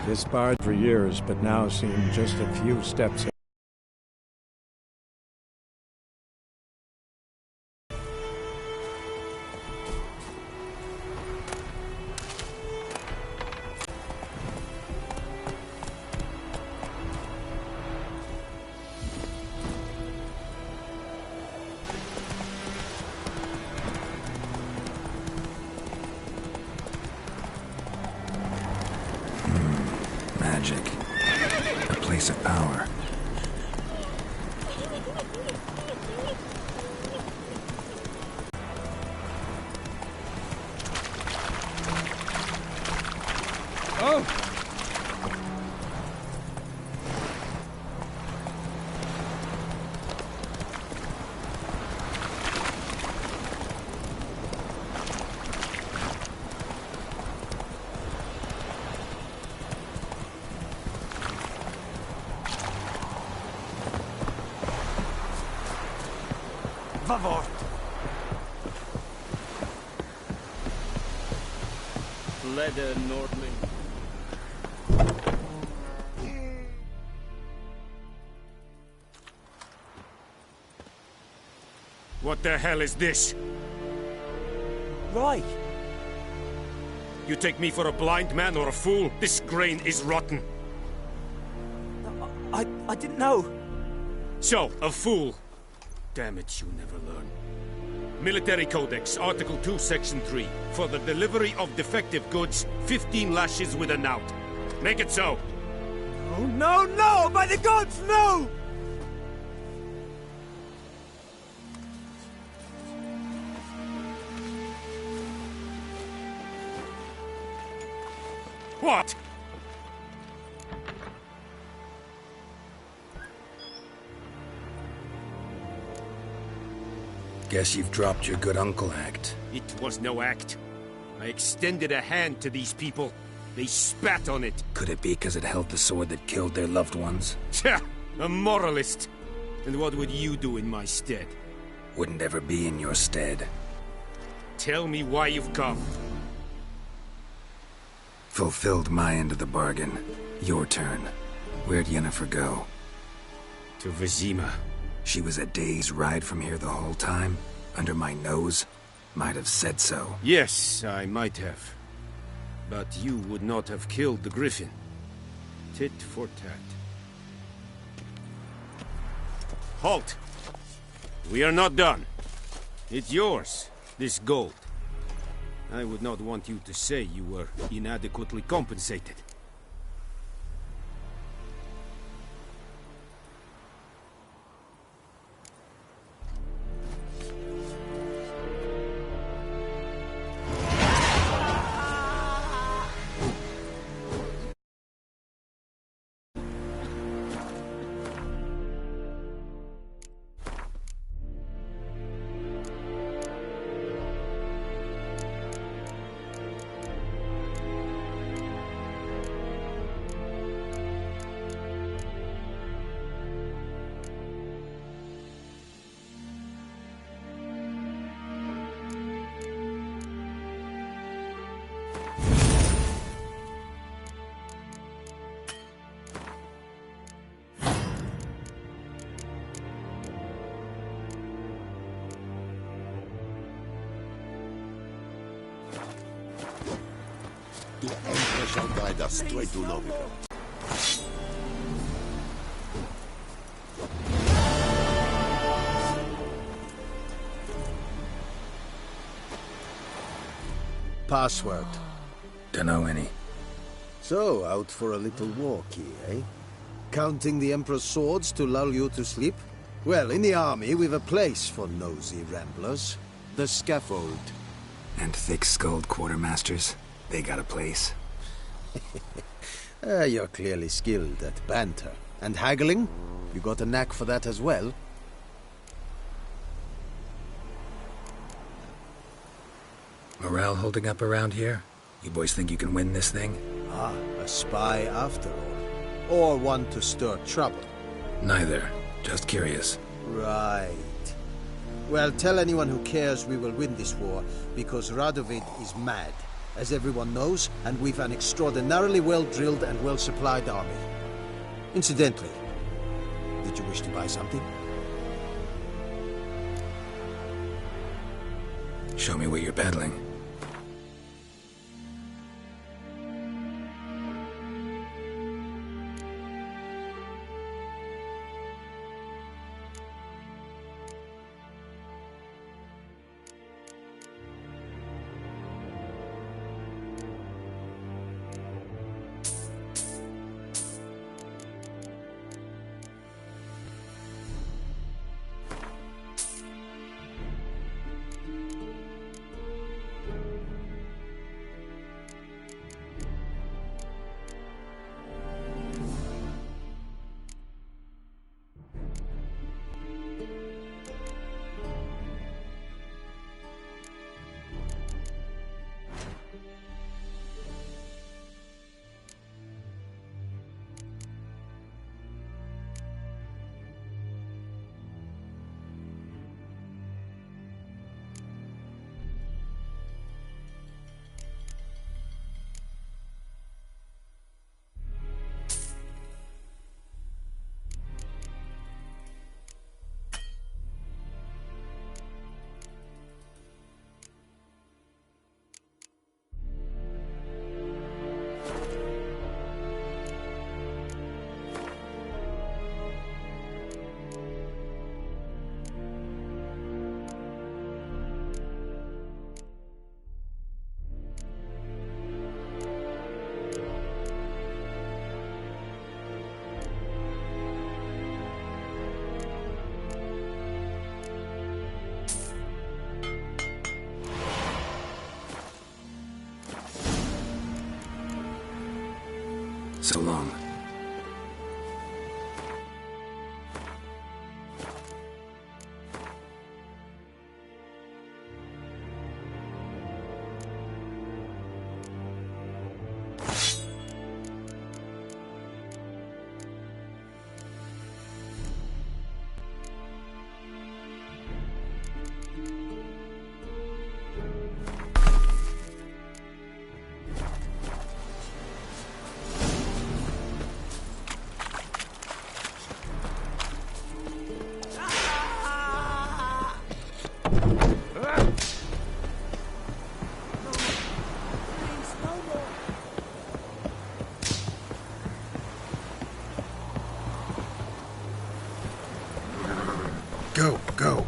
This barred for years, but now seemed just a few steps. Magic. A place of power. Oh! Favor. Leather Nordling. What the hell is this? Right. You take me for a blind man or a fool? This grain is rotten. I didn't know. So, a fool. Damn it, you never learn. Military Codex, Article 2, Section 3. For the delivery of defective goods, 15 lashes with a knout. Make it so. Oh, no, no! By the gods, no! What? Guess you've dropped your good uncle act. It was no act. I extended a hand to these people. They spat on it. Could it be because it held the sword that killed their loved ones? Tja, a moralist. And what would you do in my stead? Wouldn't ever be in your stead. Tell me why you've come. Fulfilled my end of the bargain. Your turn. Where'd Yennefer go? To Vizima. She was a day's ride from here the whole time? Under my nose? Might have said so. Yes, I might have. But you would not have killed the Griffin. Tit for tat. Halt! We are not done. It's yours, this gold. I would not want you to say you were inadequately compensated. The Emperor shall guide us to Edulobigor. Password. Dunno any. So, out for a little walkie, eh? Counting the Emperor's swords to lull you to sleep? Well, in the army, we've a place for nosy ramblers. The scaffold. And thick-skulled quartermasters? They got a place. You're clearly skilled at banter. And haggling? You got a knack for that as well? Morale holding up around here? You boys think you can win this thing? Ah, a spy after all. Or one to stir trouble. Neither. Just curious. Right. Well, tell anyone who cares we will win this war, because Radovid is mad. as everyone knows, and we've an extraordinarily well-drilled and well-supplied army. Incidentally, did you wish to buy something? Show me what you're peddling. So long. Go, go.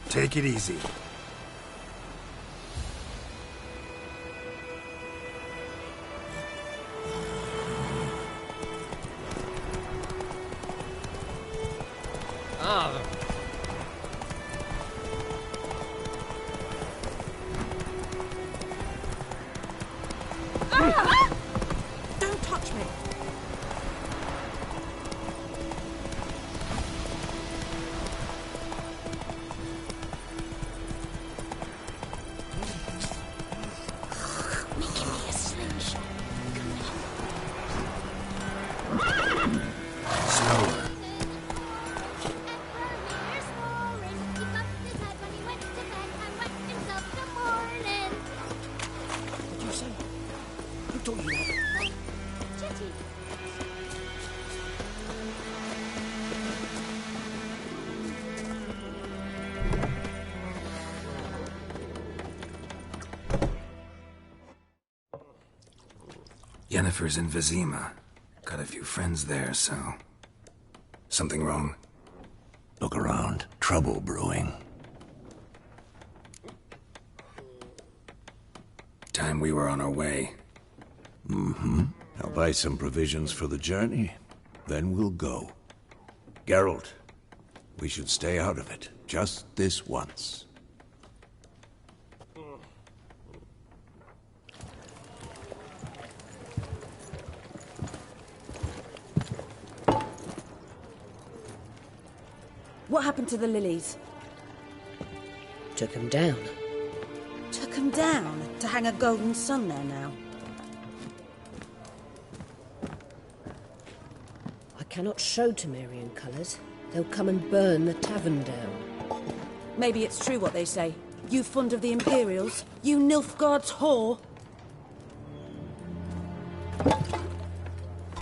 Take it easy. Don't touch me! Yennefer's in Vizima. Got a few friends there, so... Something wrong? Look around. Trouble brewing. Time we were on our way. I'll buy some provisions for the journey, then we'll go. Geralt, we should stay out of it, just this once. What happened to the lilies? Took him down. Took them down to hang a golden sun there now. I cannot show Temerian colours. They'll come and burn the tavern down. Maybe it's true what they say. You fond of the Imperials? You Nilfgaard's whore?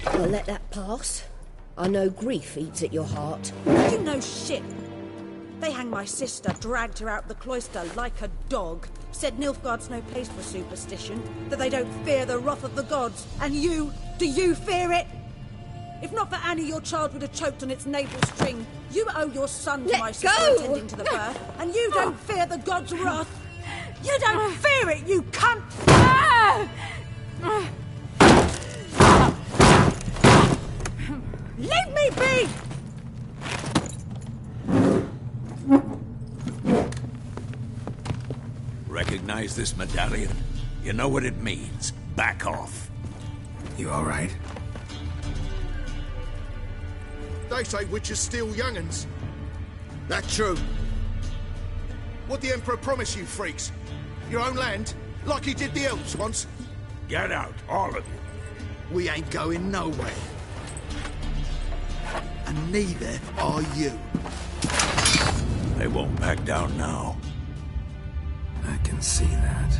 I'll let that pass. I know grief eats at your heart. You know shit. They hanged my sister, dragged her out the cloister like a dog. Said Nilfgaard's no place for superstition, that they don't fear the wrath of the gods. And you, do you fear it? If not for Annie, your child would have choked on its navel string. You owe your son to my sister attending to the birth, and you don't fear the gods' wrath. You don't fear it, you cunt! Leave me be! Recognize this medallion? You know what it means. Back off. You all right? They say witches steal young'uns. That true. What the Emperor promise you, freaks? Your own land? Like he did the elves once? Get out, all of you. We ain't going nowhere. And neither are you. They won't back down now. I can see that.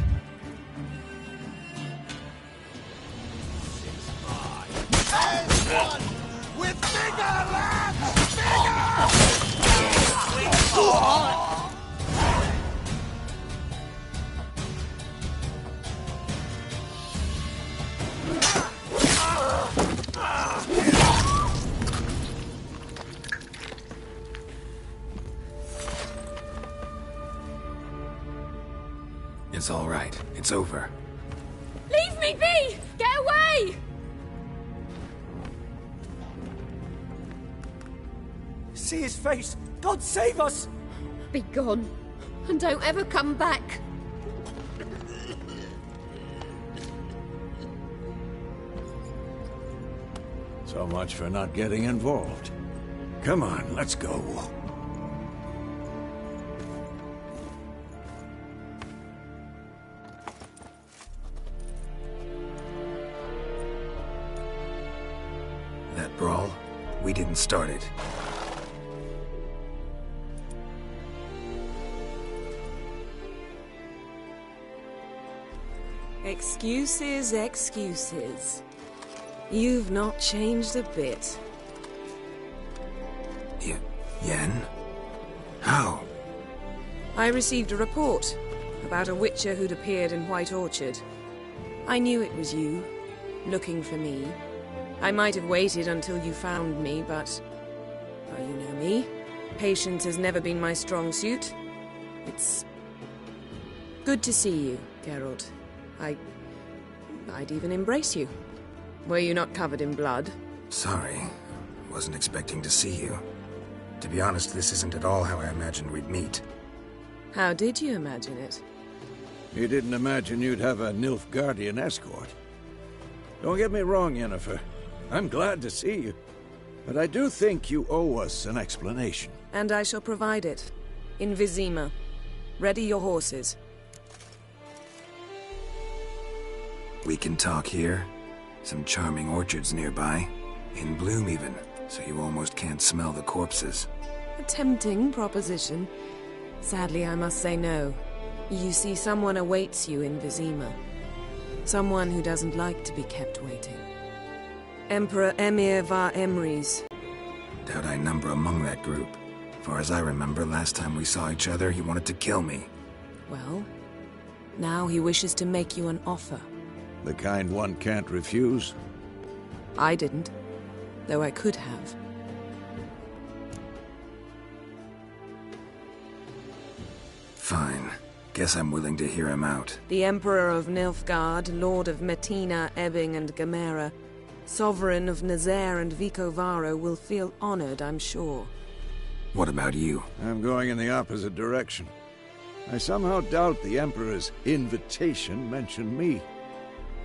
With bigger lads! It's all right. It's over. Leave me be! Get away! See his face! God save us! Be gone, and don't ever come back. So much for not getting involved. Come on, let's go. That brawl, we didn't start it. Excuses, excuses. You've not changed a bit. Yen? How? I received a report about a witcher who'd appeared in White Orchard. I knew it was you, looking for me. I might have waited until you found me, but... well, you know me. Patience has never been my strong suit. It's... good to see you, Geralt. I'd even embrace you. Were you not covered in blood? Sorry. Wasn't expecting to see you. To be honest, this isn't at all how I imagined we'd meet. How did you imagine it? You didn't imagine you'd have a Nilfgaardian escort. Don't get me wrong, Yennefer. I'm glad to see you. But I do think you owe us an explanation. And I shall provide it. In Vizima. Ready your horses. We can talk here. Some charming orchards nearby. In bloom even, so you almost can't smell the corpses. A tempting proposition. Sadly, I must say no. You see, someone awaits you in Vizima. Someone who doesn't like to be kept waiting. Emperor Emhyr var Emreis. Doubt I number among that group. Far as I remember, last time we saw each other, he wanted to kill me. Well, now he wishes to make you an offer. The kind one can't refuse? I didn't, though I could have. Fine. Guess I'm willing to hear him out. The Emperor of Nilfgaard, Lord of Metina, Ebbing and Gamera, Sovereign of Nazaire and Vicovaro will feel honored, I'm sure. What about you? I'm going in the opposite direction. I somehow doubt the Emperor's invitation mentioned me.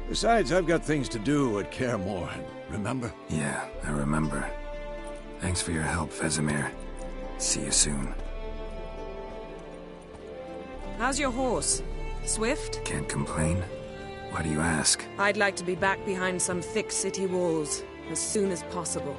Besides, I've got things to do at Kaer Morhen, remember? Yeah, I remember. Thanks for your help, Vesemir. See you soon. How's your horse? Swift? Can't complain. Why do you ask? I'd like to be back behind some thick city walls, as soon as possible.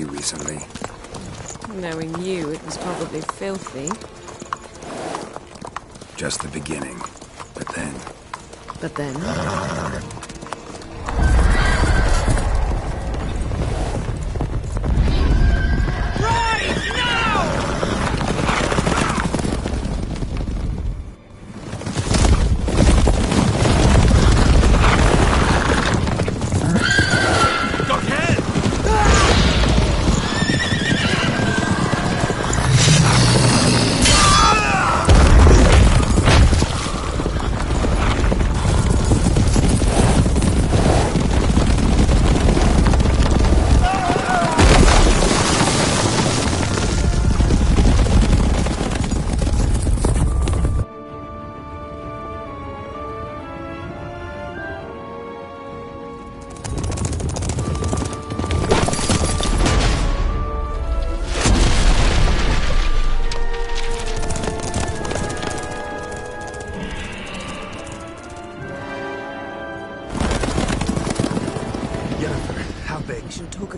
Recently. Knowing you, it was probably filthy. Just the beginning. But then... But then?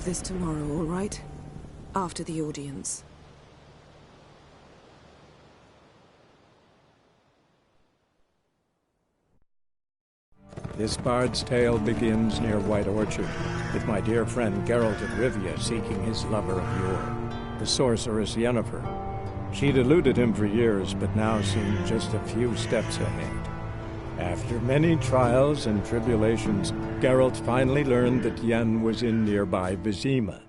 This tomorrow, all right? After the audience. This bard's tale begins near White Orchard, with my dear friend Geralt of Rivia seeking his lover of yore, the sorceress Yennefer. She'd eluded him for years, but now seemed just a few steps ahead. After many trials and tribulations, Geralt finally learned that Yen was in nearby Vizima.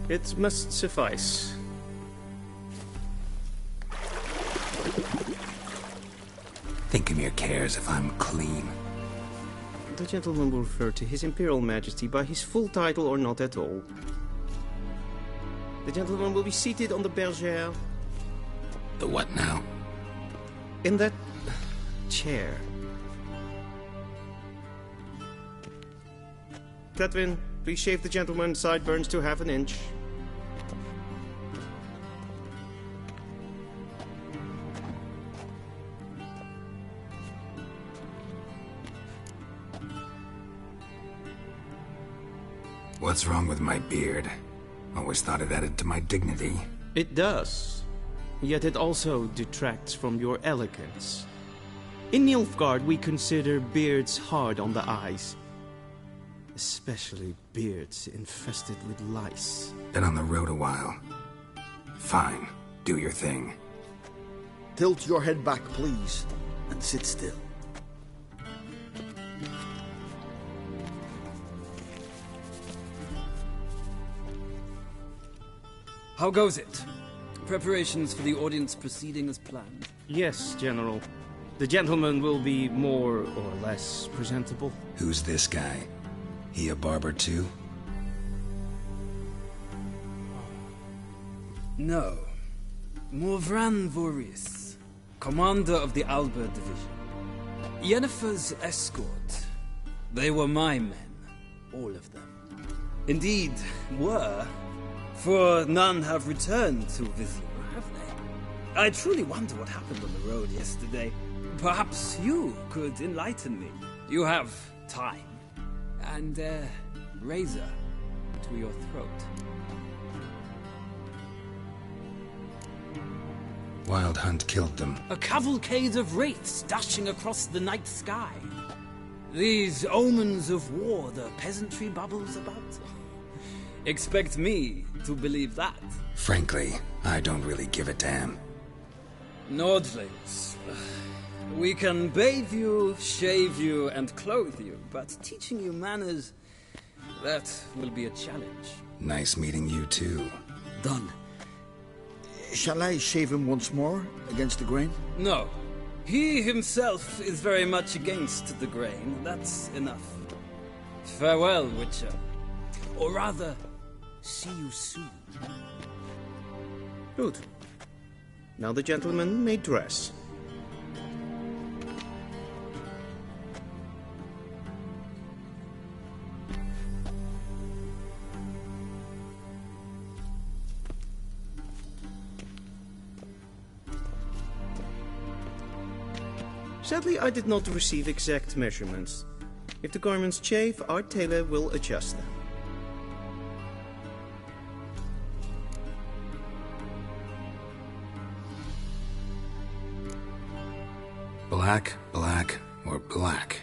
It must suffice. Thinkamir cares if I'm clean. The gentleman will refer to His Imperial Majesty by his full title or not at all. The gentleman will be seated on the bergère. The what now? In that chair. Cletwin, please shave the gentleman's sideburns to half an inch. What's wrong with my beard? Always thought it added to my dignity. It does. Yet it also detracts from your elegance. In Nilfgaard, we consider beards hard on the eyes. Especially beards infested with lice. Been on the road a while. Fine. Do your thing. Tilt your head back, please, and sit still. How goes it? Preparations for the audience proceeding as planned? Yes, General. The gentleman will be more or less presentable. Who's this guy? He a barber too? No. Morvran Voorhis, commander of the Alba Division. Yennefer's escort. They were my men. All of them. Indeed, were. For none have returned to Vizima, have they? I truly wonder what happened on the road yesterday. Perhaps you could enlighten me. You have time. And, razor to your throat. Wild Hunt killed them. A cavalcade of wraiths dashing across the night sky. These omens of war the peasantry bubbles about. Expect me to believe that. Frankly, I don't really give a damn. Nordlings. We can bathe you, shave you, and clothe you, but teaching you manners, that will be a challenge. Nice meeting you too. Done. Shall I shave him once more, against the grain? No. He himself is very much against the grain. That's enough. Farewell, Witcher. Or rather, see you soon. Good. Now the gentleman may dress. Sadly, I did not receive exact measurements. If the garments chafe, our tailor will adjust them. Black, black, or black?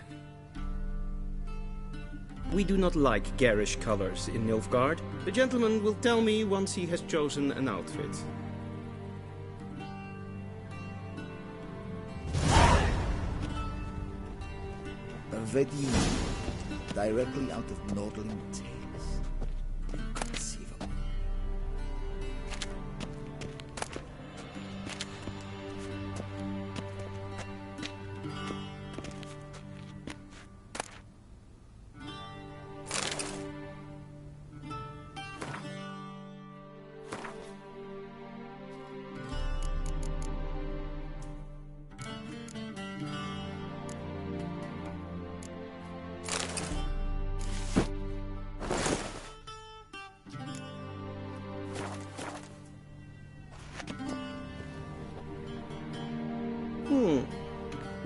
We do not like garish colors in Nilfgaard. The gentleman will tell me once he has chosen an outfit. Already, directly out of Nordling tales. Inconceivable.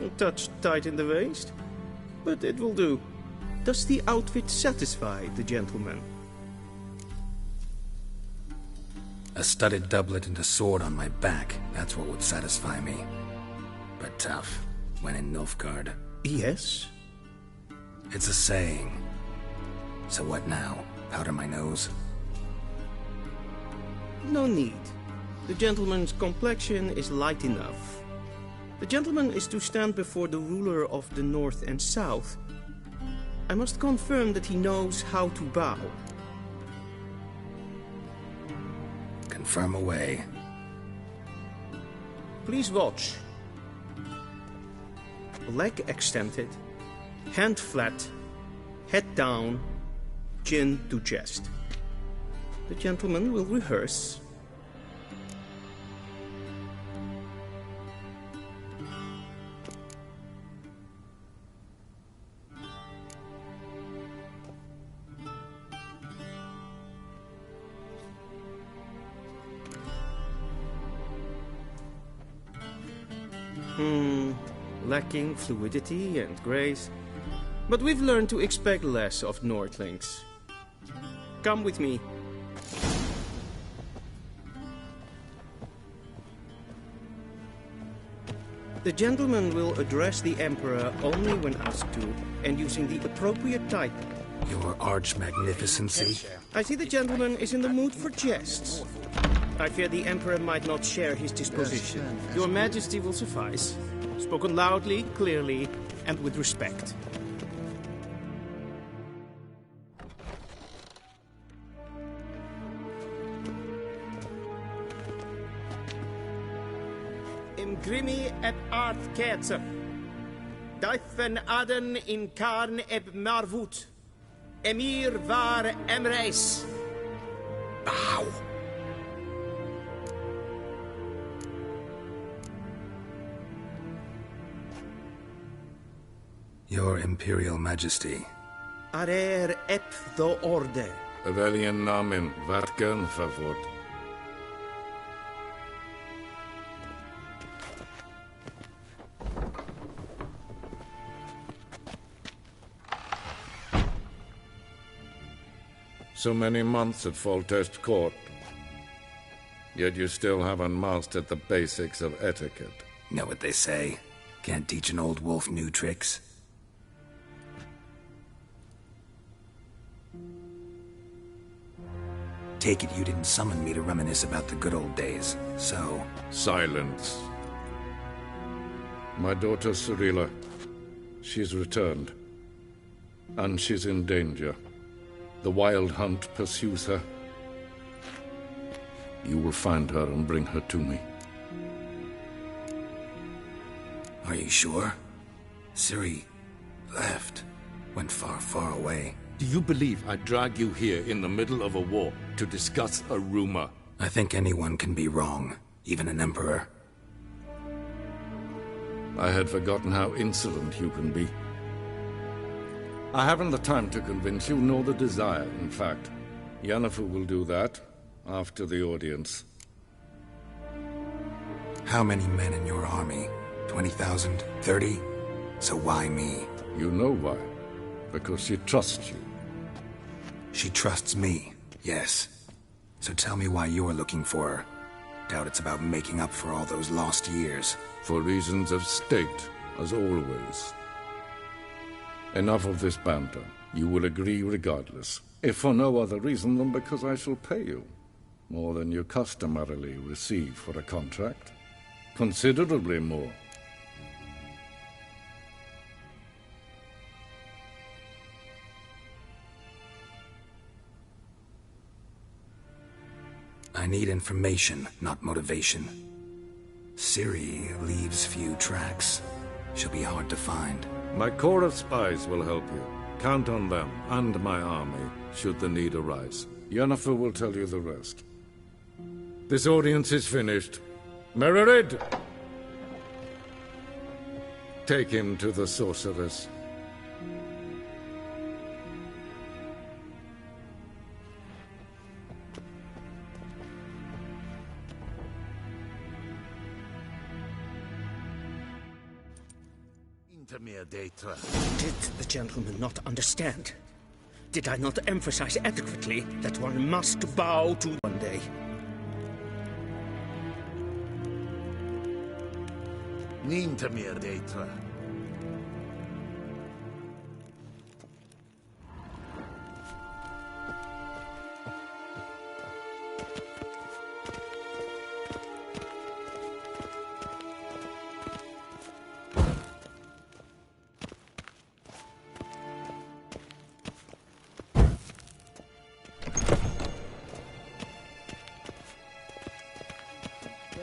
A touch tight in the waist, but it will do. Does the outfit satisfy the gentleman? A studded doublet and a sword on my back, that's what would satisfy me. But tough, when in Nilfgaard. Yes? It's a saying. So what now? Powder my nose? No need. The gentleman's complexion is light enough. The gentleman is to stand before the ruler of the North and South. I must confirm that he knows how to bow. Confirm away. Please watch. Leg extended, hand flat, head down, chin to chest. The gentleman will rehearse. Lacking fluidity and grace. But we've learned to expect less of Nordlings. Come with me. The gentleman will address the Emperor only when asked to, and using the appropriate title. Your Arch-Magnificency? I see the gentleman is in the mood for jests. I fear the Emperor might not share his disposition. Your Majesty will suffice. Spoken loudly, clearly, and with respect. Imgrimi et art ketzer. Daifen aden in karn eb marvut. Emir var emreis. Bow. Your Imperial Majesty. Arer ep do orde. Velian namen, vatgen favor. So many months at Foltest Court. Yet you still haven't mastered the basics of etiquette. Know what they say? Can't teach an old wolf new tricks. Take it you didn't summon me to reminisce about the good old days, so... Silence. My daughter Cirilla, she's returned. And she's in danger. The Wild Hunt pursues her. You will find her and bring her to me. Are you sure? Ciri left. Went far, far away. Do you believe I'd drag you here in the middle of a war to discuss a rumor? I think anyone can be wrong, even an emperor. I had forgotten how insolent you can be. I haven't the time to convince you, nor the desire, in fact. Yennefer will do that after the audience. How many men in your army? 20,000? 30? So why me? You know why. Because she trusts you. She trusts me, yes. So tell me why you're looking for her. Doubt it's about making up for all those lost years. For reasons of state, as always. Enough of this banter. You will agree regardless. If for no other reason than because I shall pay you. More than you customarily receive for a contract. Considerably more. I need information, not motivation. Ciri leaves few tracks. She'll be hard to find. My corps of spies will help you. Count on them, and my army, should the need arise. Yennefer will tell you the rest. This audience is finished. Mererid! Take him to the sorceress. Did the gentleman not understand? Did I not emphasize adequately that one must bow to one day? Nintamir Deitra.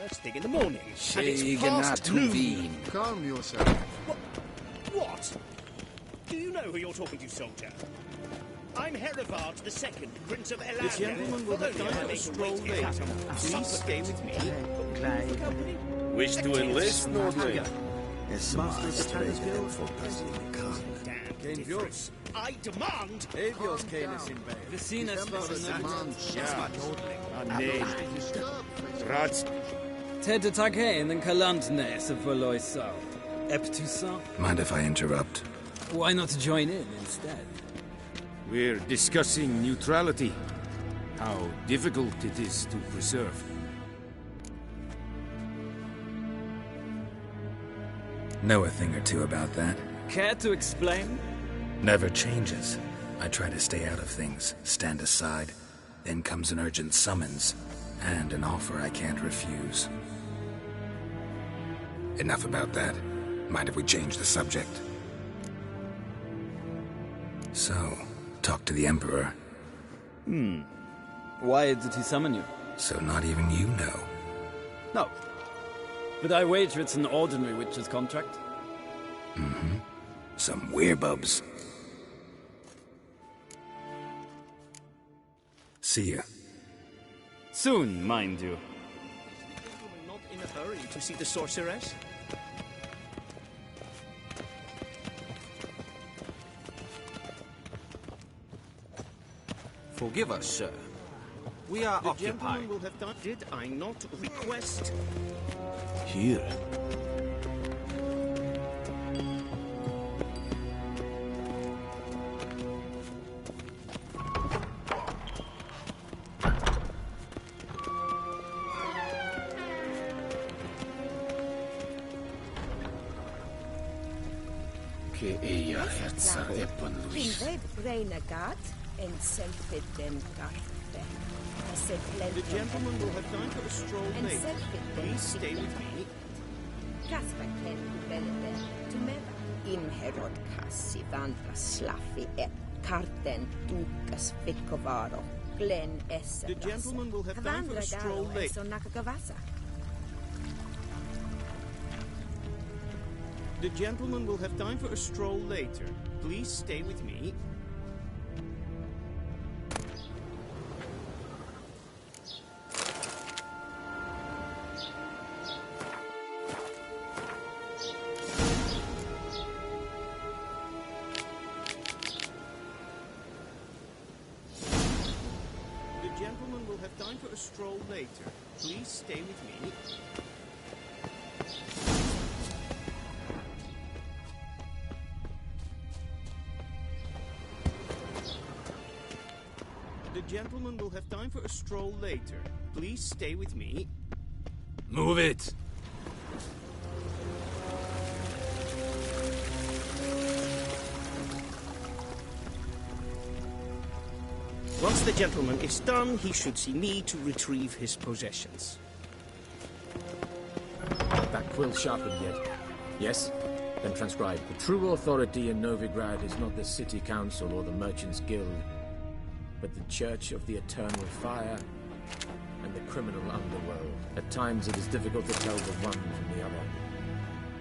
First thing in the morning, and it's Shegana past noon. Tuvin. Calm yourself. What? Do you know who you're talking to, soldier? I'm Herivard II, Prince of Elan. This gentleman will have done a stroll later. Please stay with me. Wish to enlist, Nordling? Master of the Tanner's Guild for Damn difference. I demand... Avios Canis in Bay. Vicinas Rats. Ted Taghain and Kalantnes of Valoisa. Eptusa. Mind if I interrupt? Why not join in instead? We're discussing neutrality. How difficult it is to preserve. Know a thing or two about that. Care to explain? Never changes. I try to stay out of things, stand aside. Then comes an urgent summons, and an offer I can't refuse. Enough about that. Mind if we change the subject? So, talk to the Emperor. Why did he summon you? So not even you know. No. But I wager it's an ordinary witch's contract. Mm-hmm. Some werebubs. See ya. Soon, mind you. Not in a hurry to see the sorceress? Forgive us, sir. We are The occupied. gentleman will have done. Did I not request? Here. Che eia herzar epon Luis. The gentleman will have time for a stroll later. Please stay with me. Inherod kassi vandra slaffi et karten dukas fikkovaro. Glen esse. The gentleman will have time for a stroll later. The gentleman will have time for a stroll later. Please stay with me. The gentleman will have time for a stroll later. Please stay with me. The gentleman will have time for a stroll later. Please stay with me. Move it! Once the gentleman is done, he should see me to retrieve his possessions. That quill sharpened yet? Yes? Then transcribe. The true authority in Novigrad is not the city council or the merchants' guild, but the Church of the Eternal Fire and the criminal underworld. At times it is difficult to tell the one from the other.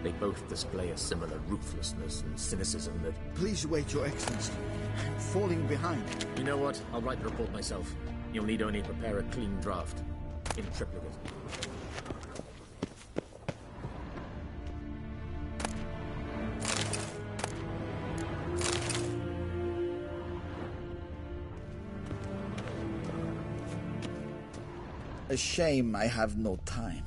They both display a similar ruthlessness and cynicism that... Please wait, Your Excellency. I'm falling behind. You know what? I'll write the report myself. You'll need only prepare a clean draft. In triplicate. A shame I have no time.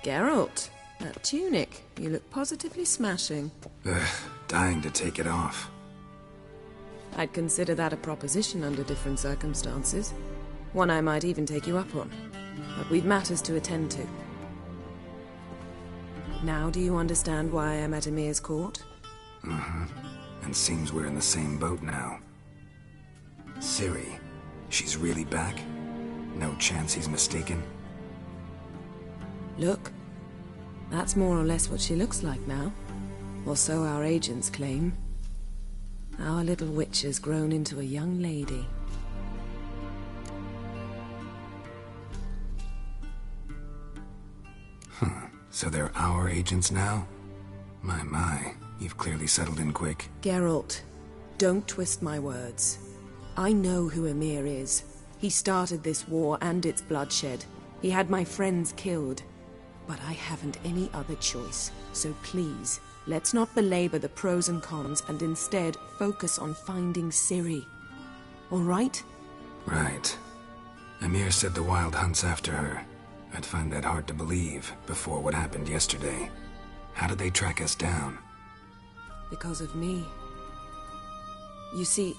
Geralt, that tunic. You look positively smashing. Dying to take it off. I'd consider that a proposition under different circumstances. One I might even take you up on. But we've matters to attend to. Now do you understand why I'm at Emir's court? Mm-hmm. And seems we're in the same boat now. Ciri, she's really back? No chance he's mistaken? Look, that's more or less what she looks like now. Or so our agents claim. Our little witch has grown into a young lady. So they're our agents now? My, you've clearly settled in quick. Geralt, don't twist my words. I know who Emir is. He started this war and its bloodshed. He had my friends killed. But I haven't any other choice. So please, let's not belabor the pros and cons and instead focus on finding Ciri. All right? Right. Emir said the Wild Hunt's after her. I'd find that hard to believe before what happened yesterday. How did they track us down? Because of me. You see,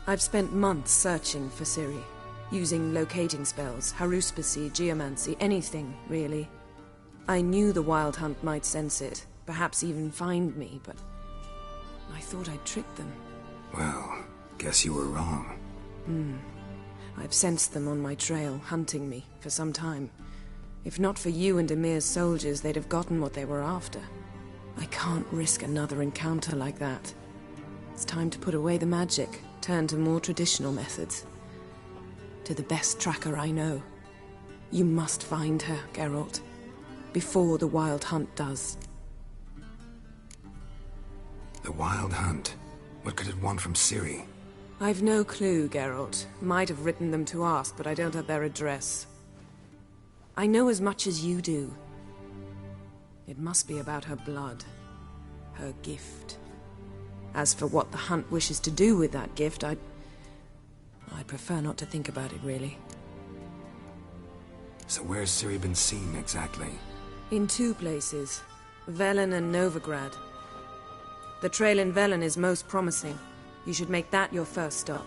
I've spent months searching for Ciri, using locating spells, haruspicy, geomancy, anything, really. I knew the Wild Hunt might sense it, perhaps even find me, but I thought I'd tricked them. Well, guess you were wrong. I've sensed them on my trail, hunting me, for some time. If not for you and Emir's soldiers, they'd have gotten what they were after. I can't risk another encounter like that. It's time to put away the magic, turn to more traditional methods. To the best tracker I know. You must find her, Geralt. Before the Wild Hunt does. The Wild Hunt. What could it want from Ciri? I've no clue, Geralt. Might have written them to ask, but I don't have their address. I know as much as you do. It must be about her blood. Her gift. As for what the Hunt wishes to do with that gift, I'd prefer not to think about it, really. So where's Ciri been seen, exactly? In 2 places. Velen and Novigrad. The trail in Velen is most promising. You should make that your first stop.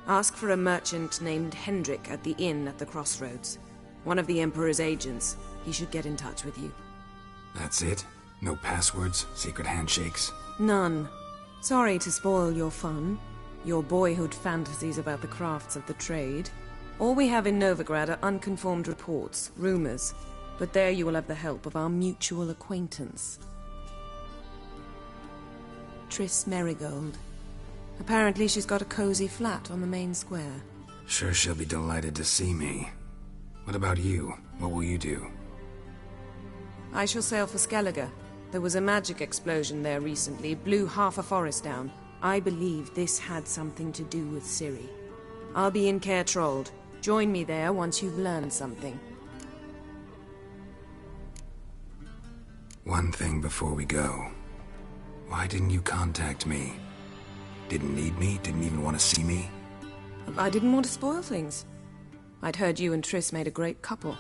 Ask for a merchant named Hendrik at the inn at the crossroads. One of the Emperor's agents. He should get in touch with you. That's it? No passwords? Secret handshakes? None. Sorry to spoil your fun. Your boyhood fantasies about the crafts of the trade. All we have in Novigrad are unconfirmed reports, rumors. But there you will have the help of our mutual acquaintance. Triss Merigold. Apparently she's got a cozy flat on the main square. Sure she'll be delighted to see me. What about you? What will you do? I shall sail for Skellige. There was a magic explosion there recently, blew half a forest down. I believe this had something to do with Ciri. I'll be in Caer Trolde. Join me there once you've learned something. One thing before we go. Why didn't you contact me? Didn't need me? Didn't even want to see me? I didn't want to spoil things. I'd heard you and Triss made a great couple.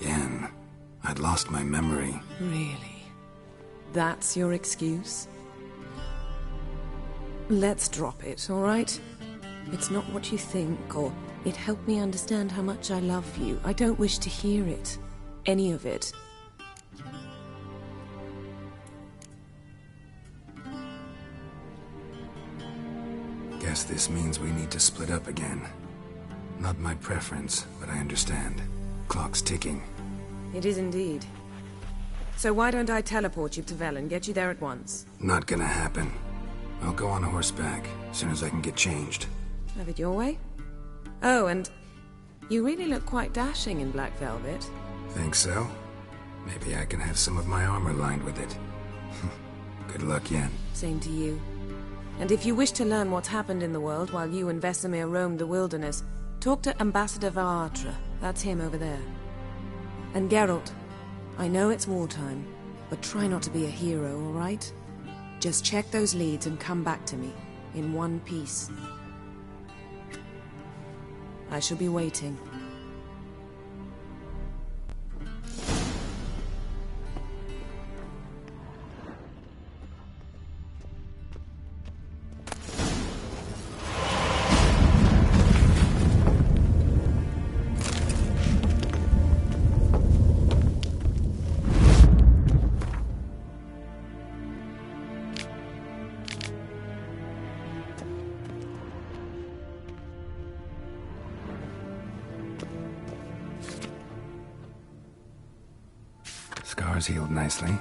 Yen, I'd lost my memory. Really? That's your excuse? Let's drop it, all right? It's not what you think, or it helped me understand how much I love you. I don't wish to hear it. Any of it. Guess this means we need to split up again. Not my preference, but I understand. Clock's ticking. It is indeed. So why don't I teleport you to Velen, get you there at once? Not gonna happen. I'll go on horseback, as soon as I can get changed. Have it your way? Oh, and you really look quite dashing in black velvet. Think so? Maybe I can have some of my armor lined with it. Good luck, Yen. Same to you. And if you wish to learn what's happened in the world while you and Vesemir roamed the wilderness, talk to Ambassador Varatra. That's him over there. And Geralt, I know it's wartime, but try not to be a hero, all right? Just check those leads and come back to me, in one piece. I shall be waiting. Scars healed nicely.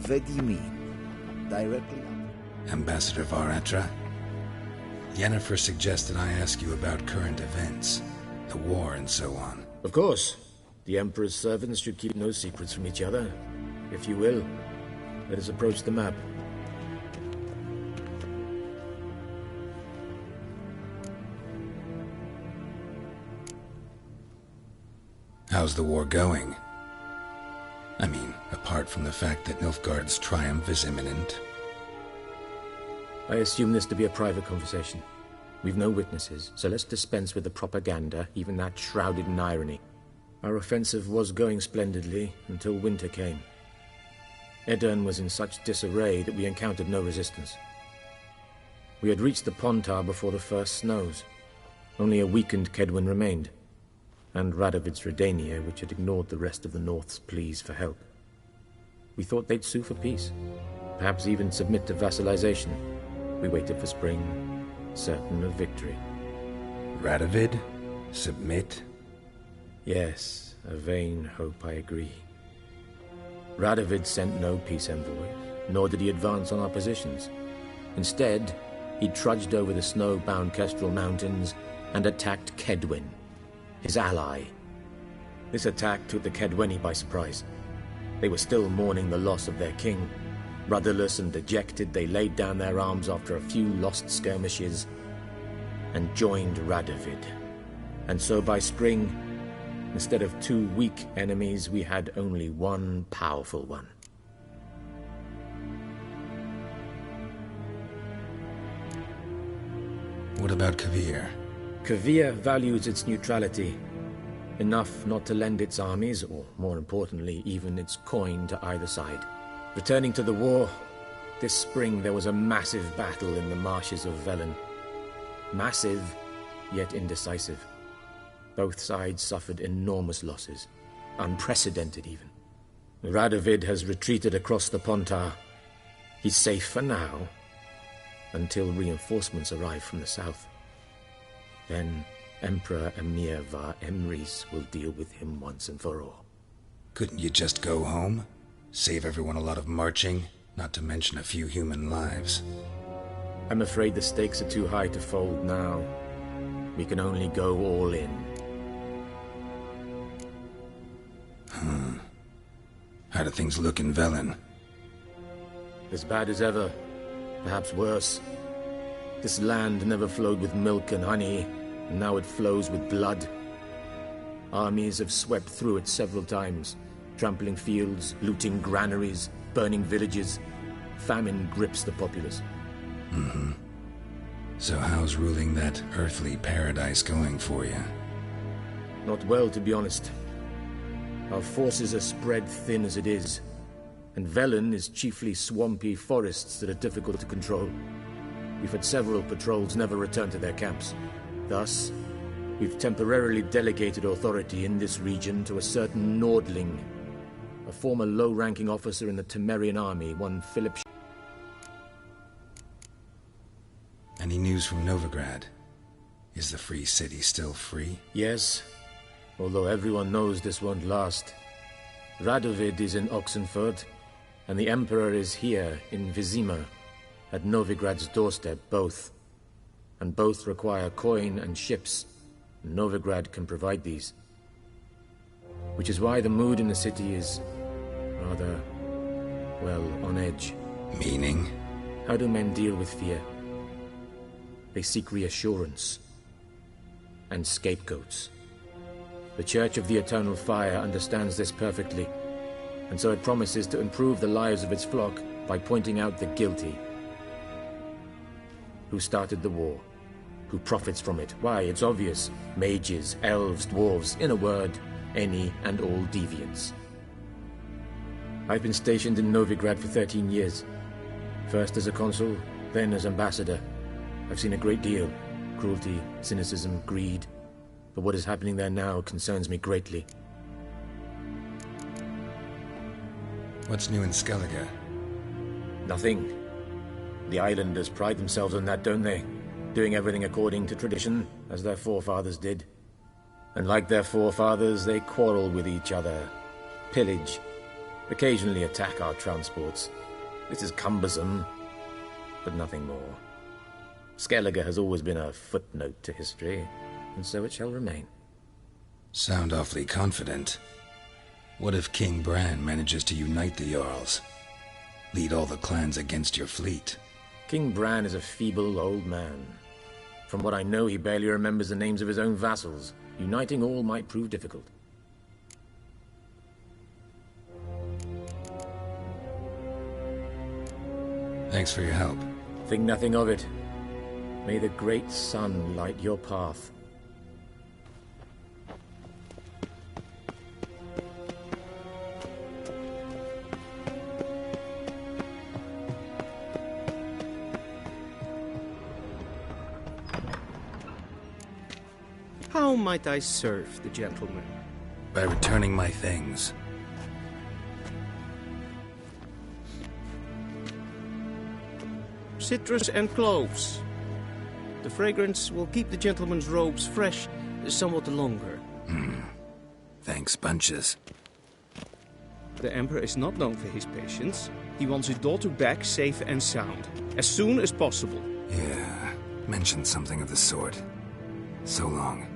What do you mean? Directly up? Ambassador Varatra? Yennefer suggested I ask you about current events, the war and so on. Of course. The Emperor's servants should keep no secrets from each other. If you will, let us approach the map. How's the war going? I mean, apart from the fact that Nilfgaard's triumph is imminent. I assume this to be a private conversation. We've no witnesses, so let's dispense with the propaganda, even that shrouded in irony. Our offensive was going splendidly until winter came. Edirn was in such disarray that we encountered no resistance. We had reached the Pontar before the first snows. Only a weakened Kedwen remained, and Radovid's Redania, which had ignored the rest of the North's pleas for help. We thought they'd sue for peace, perhaps even submit to vassalization. We waited for spring, certain of victory. Radovid? Submit? Yes, a vain hope, I agree. Radovid sent no peace envoys, nor did he advance on our positions. Instead, he trudged over the snow-bound Kestrel Mountains and attacked Kedwen, his ally. This attack took the Kedweni by surprise. They were still mourning the loss of their king. Rudderless and dejected, they laid down their arms after a few lost skirmishes and joined Radovid. And so by spring, instead of 2 weak enemies, we had only one powerful one. What about Kovir? Kovir values its neutrality, enough not to lend its armies, or more importantly, even its coin to either side. Returning to the war, this spring there was a massive battle in the marshes of Velen. Massive, yet indecisive. Both sides suffered enormous losses, unprecedented even. Radovid has retreated across the Pontar. He's safe for now, until reinforcements arrive from the south. Then Emperor Emir var Emrys will deal with him once and for all. Couldn't you just go home? Save everyone a lot of marching, not to mention a few human lives. I'm afraid the stakes are too high to fold now. We can only go all in. How do things look in Velen? As bad as ever, perhaps worse. This land never flowed with milk and honey, and now it flows with blood. Armies have swept through it several times, trampling fields, looting granaries, burning villages. Famine grips the populace. So how's ruling that earthly paradise going for you? Not well, to be honest. Our forces are spread thin as it is, and Velen is chiefly swampy forests that are difficult to control. We've had several patrols never return to their camps. Thus, we've temporarily delegated authority in this region to a certain Nordling, a former low-ranking officer in the Temerian army, one Philip. Any news from Novigrad? Is the free city still free? Yes, although everyone knows this won't last. Radovid is in Oxenford, and the Emperor is here in Vizima, at Novigrad's doorstep, both. And both require coin and ships. Novigrad can provide these. Which is why the mood in the city is rather, well, on edge. Meaning? How do men deal with fear? They seek reassurance and scapegoats. The Church of the Eternal Fire understands this perfectly, and so it promises to improve the lives of its flock by pointing out the guilty. Who started the war? Who profits from it? Why, it's obvious. Mages, elves, dwarves, in a word, any and all deviants. I've been stationed in Novigrad for 13 years. First as a consul, then as ambassador. I've seen a great deal. Cruelty, cynicism, greed. But what is happening there now concerns me greatly. What's new in Skellige? Nothing. The islanders pride themselves on that, don't they? Doing everything according to tradition, as their forefathers did. And like their forefathers, they quarrel with each other, pillage, occasionally attack our transports. This is cumbersome, but nothing more. Skellige has always been a footnote to history, and so it shall remain. Sound awfully confident. What if King Bran manages to unite the Jarls? Lead all the clans against your fleet? King Bran is a feeble old man. From what I know, he barely remembers the names of his own vassals. Uniting all might prove difficult. Thanks for your help. Think nothing of it. May the great sun light your path. How might I serve the gentleman? By returning my things. Citrus and cloves. The fragrance will keep the gentleman's robes fresh somewhat longer. Thanks, bunches. The Emperor is not known for his patience. He wants his daughter back safe and sound, as soon as possible. Yeah, mentioned something of the sort. So long.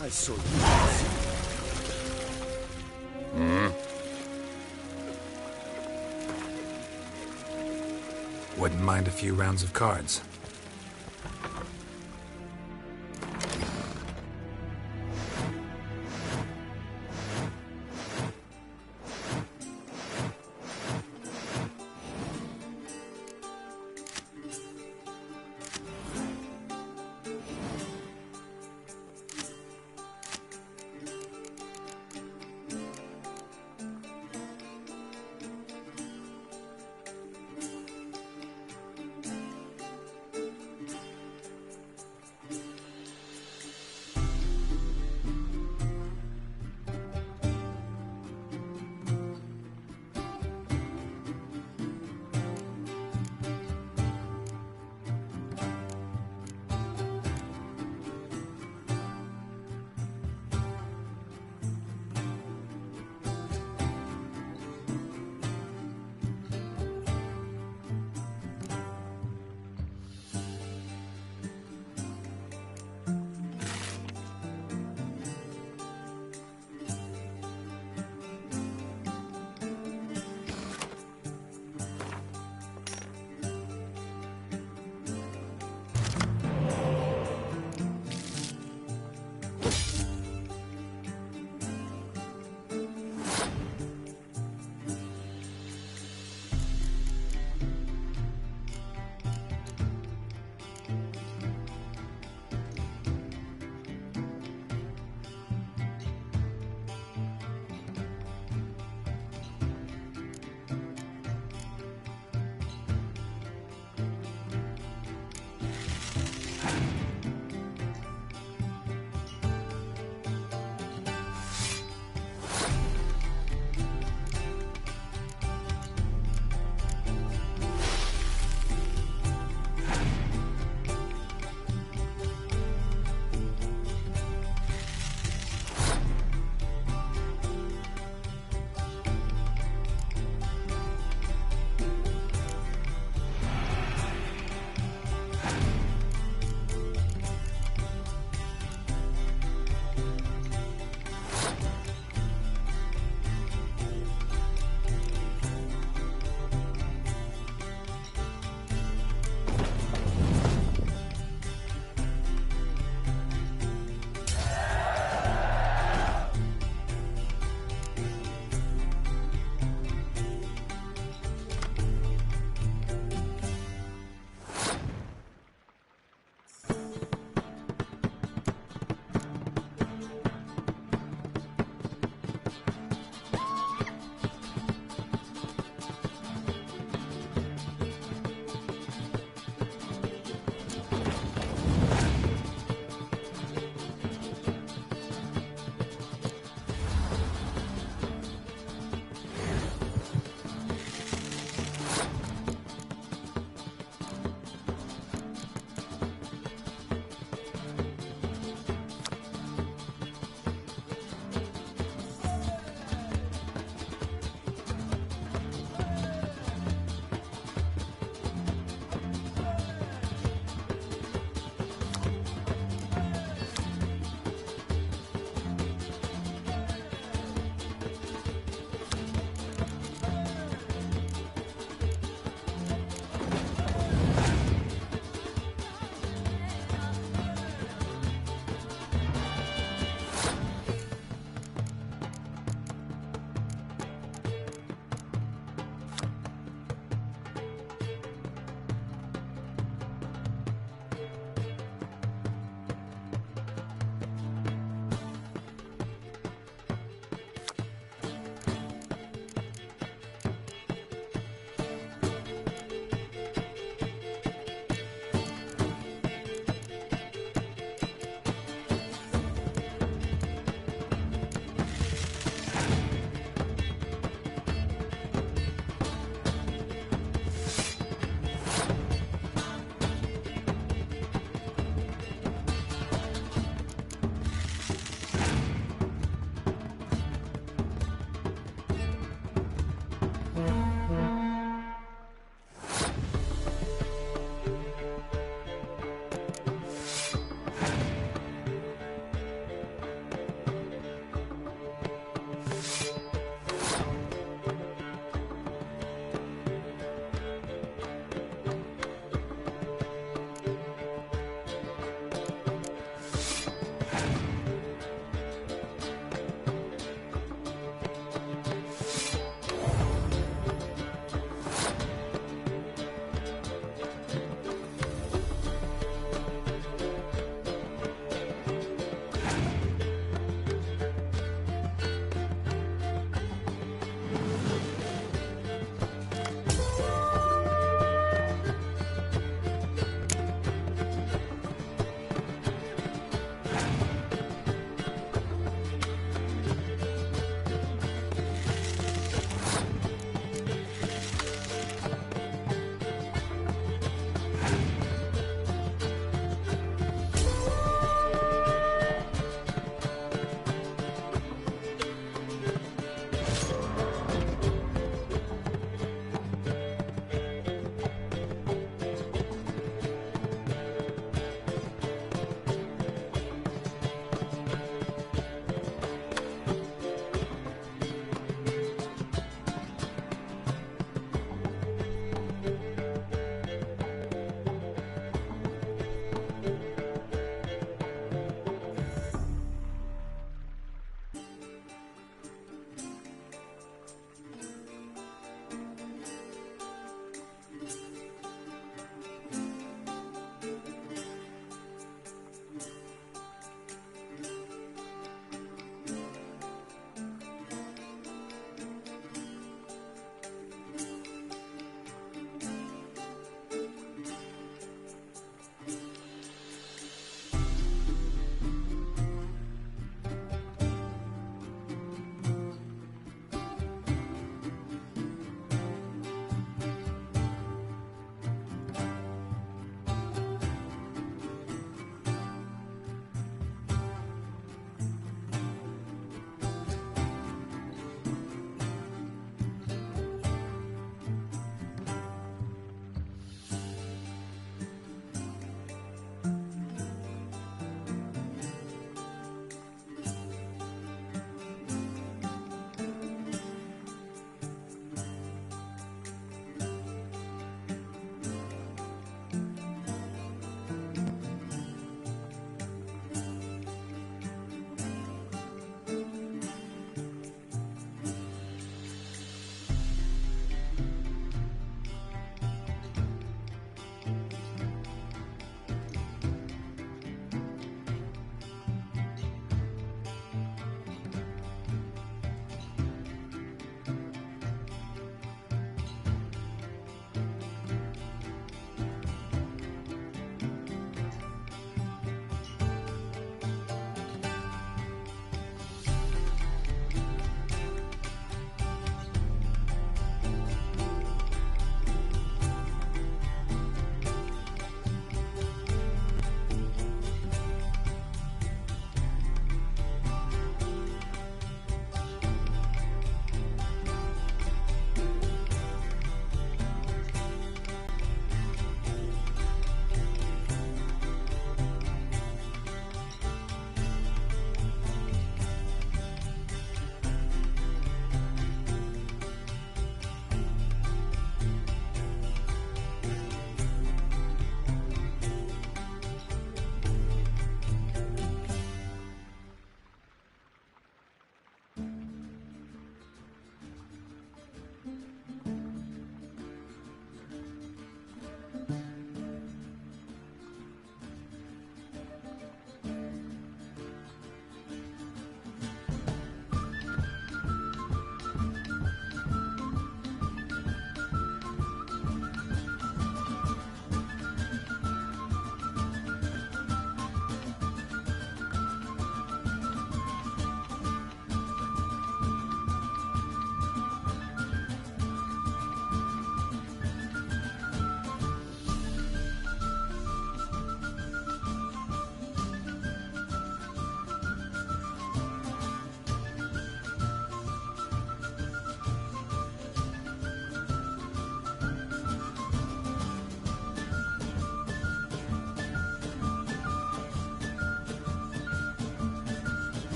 I saw you. Wouldn't mind a few rounds of cards.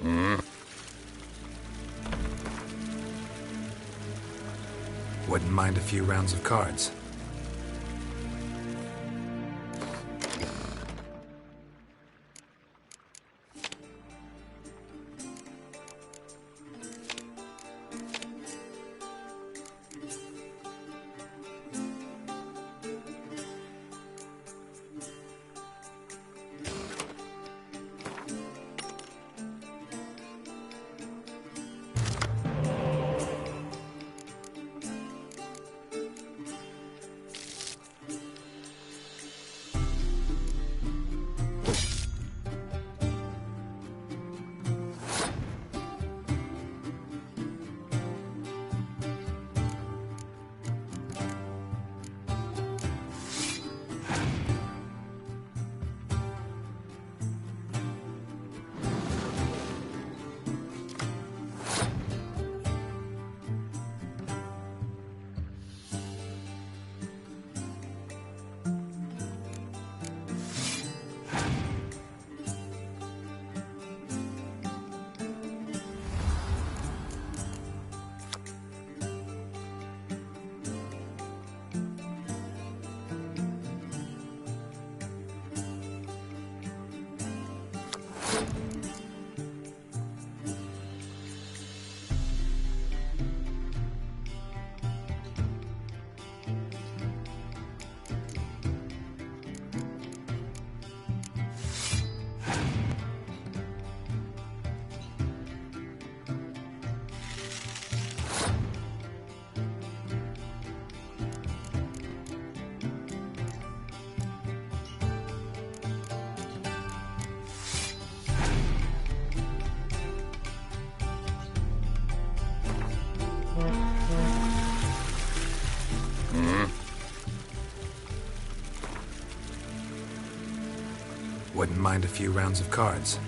Wouldn't mind a few rounds of cards. Wouldn't mind a few rounds of cards.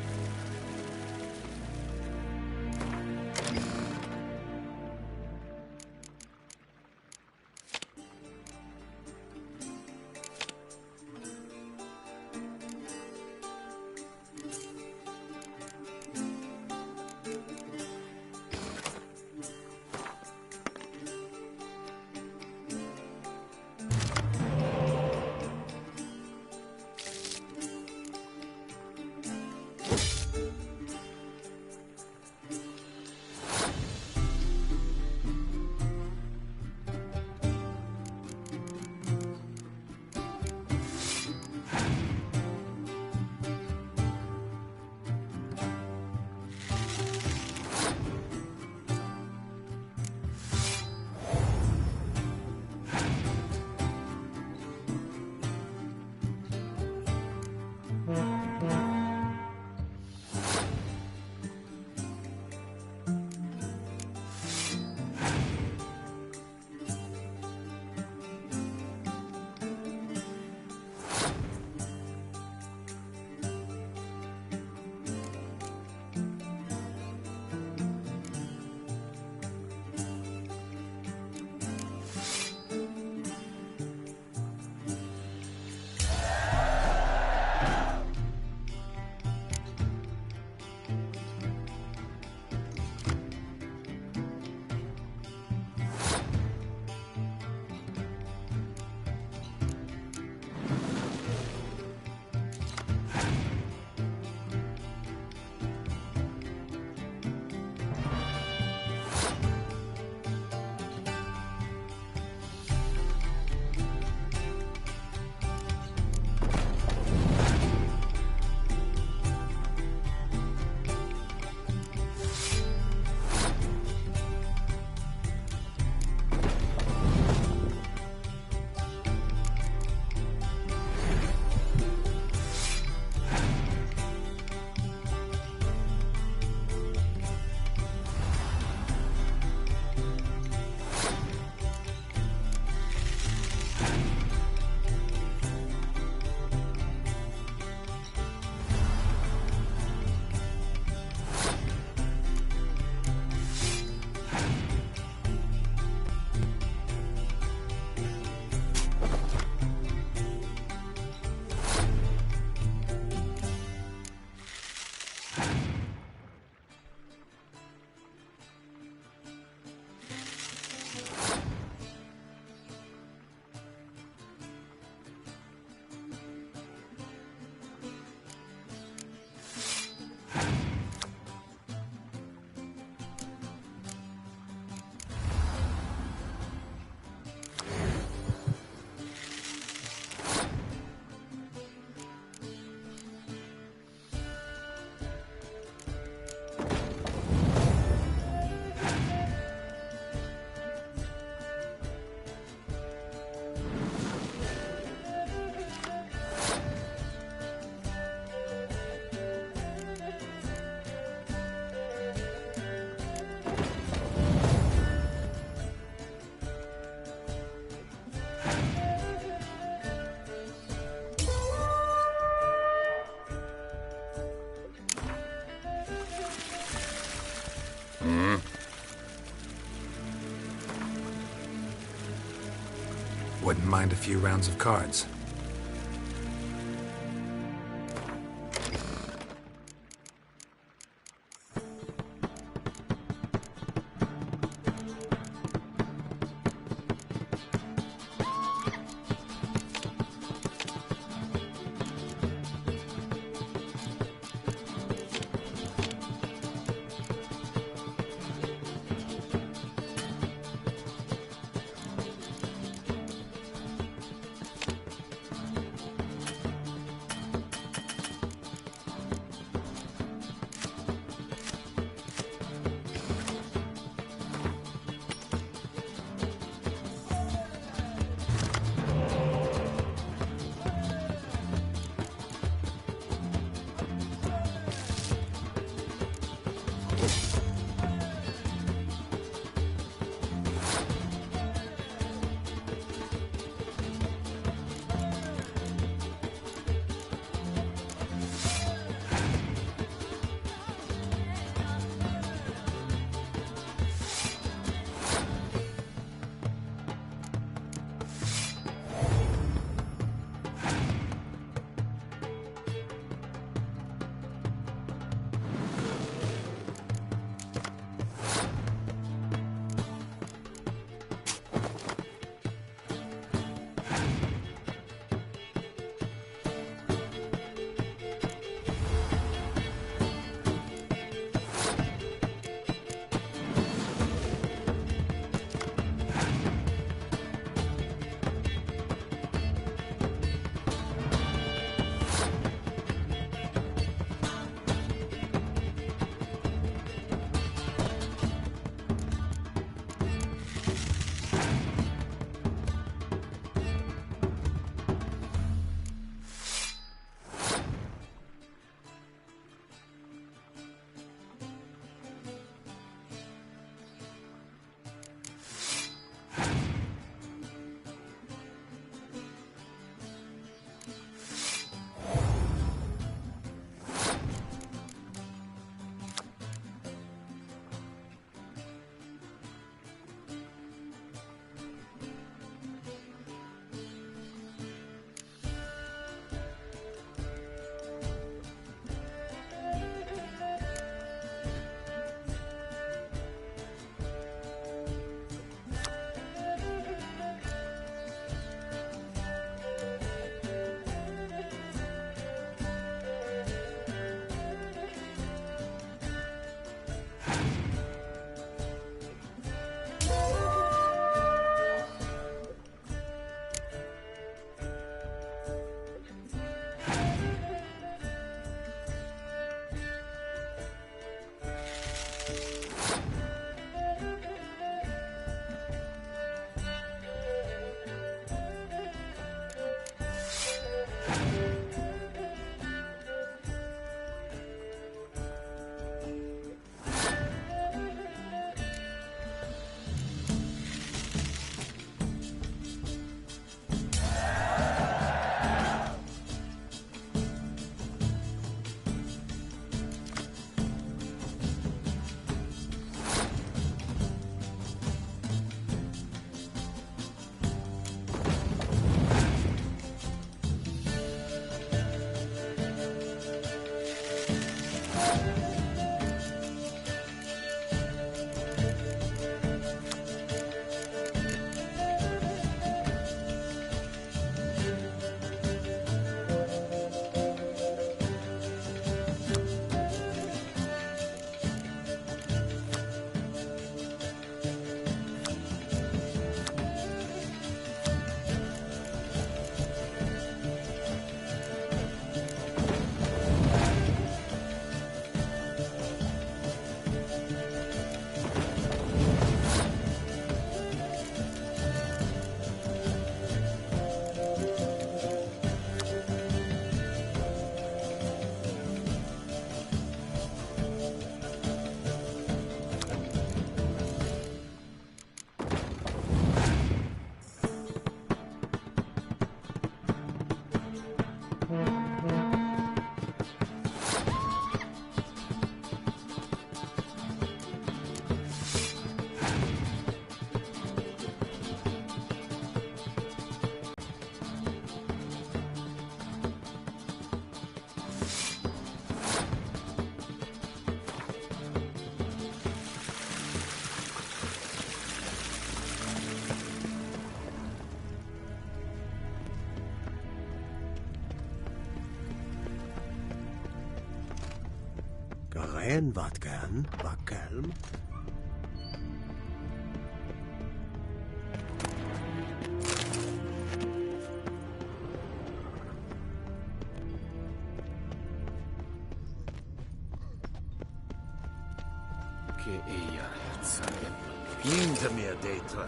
Hmm? Wouldn't mind a few rounds of cards. En wat kan, wat kalm. Hinter mir, Detra.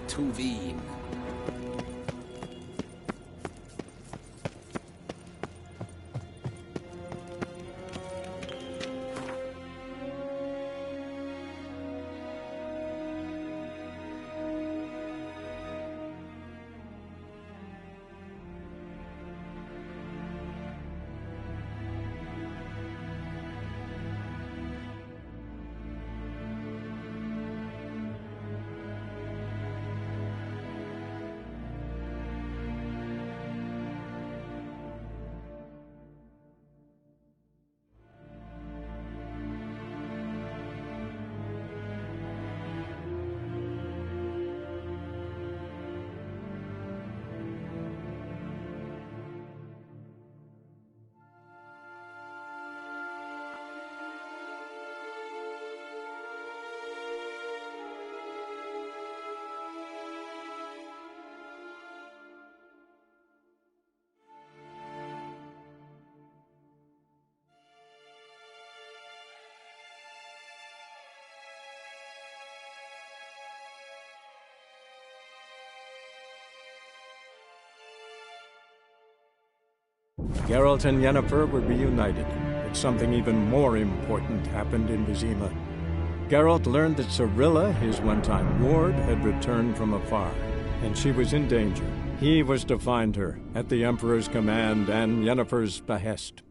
Tuvin. Geralt and Yennefer were reunited, but something even more important happened in Vizima. Geralt learned that Cirilla, his one-time ward, had returned from afar, and she was in danger. He was to find her, at the Emperor's command and Yennefer's behest.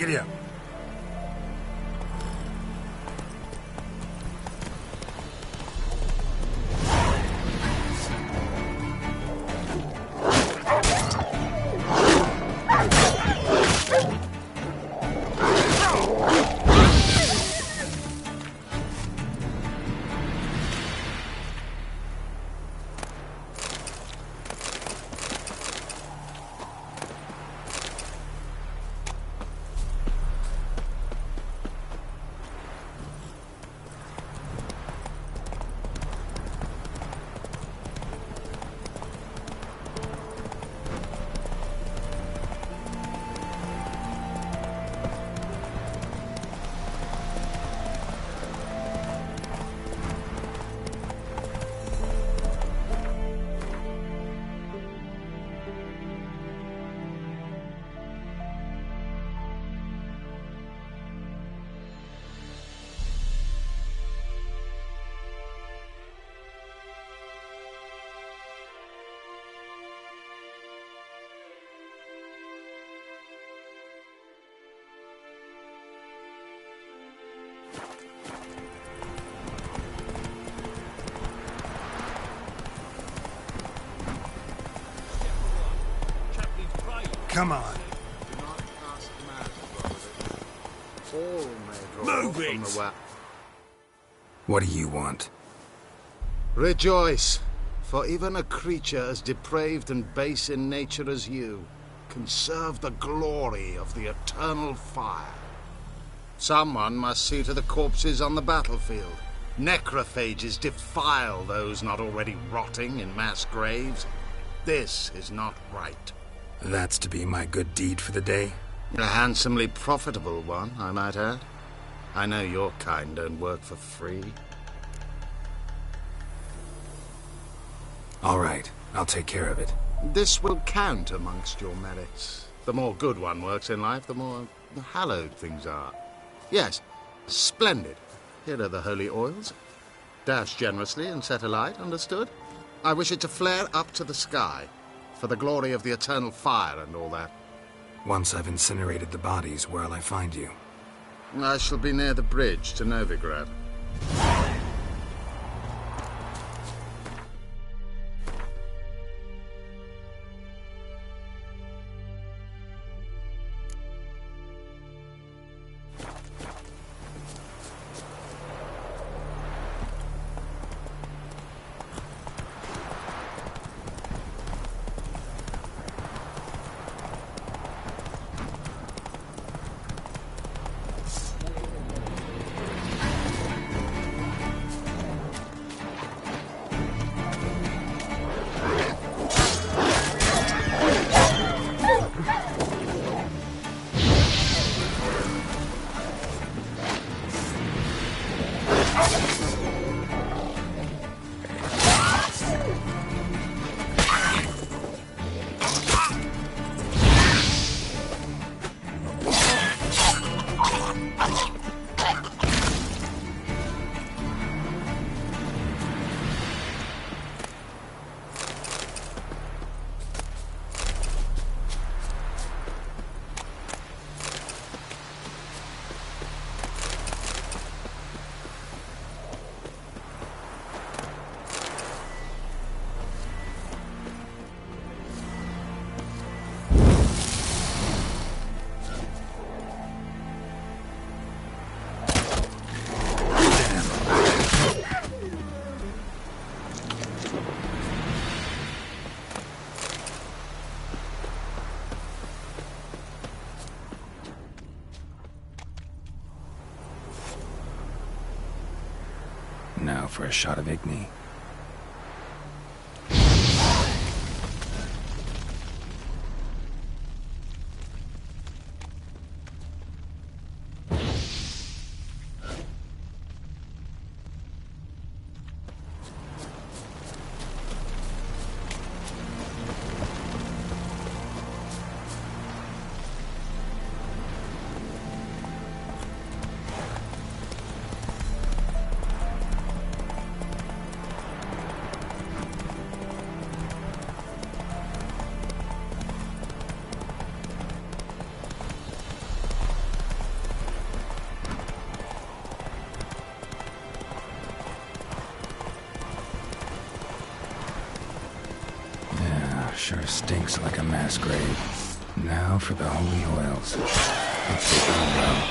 Giddy up. Come on. Move it! What do you want? Rejoice, for even a creature as depraved and base in nature as you can serve the glory of the eternal fire. Someone must see to the corpses on the battlefield. Necrophages defile those not already rotting in mass graves. This is not right. That's to be my good deed for the day? A handsomely profitable one, I might add. I know your kind don't work for free. All right, I'll take care of it. This will count amongst your merits. The more good one works in life, the more hallowed things are. Yes, splendid. Here are the holy oils. Dash generously and set alight, understood? I wish it to flare up to the sky, for the glory of the eternal fire and all that. Once I've incinerated the bodies, where'll I find you? I shall be near the bridge to Novigrad. Now for a shot of Igni. Sure stinks like a mass grave. Now for the holy oils. Let's take them well.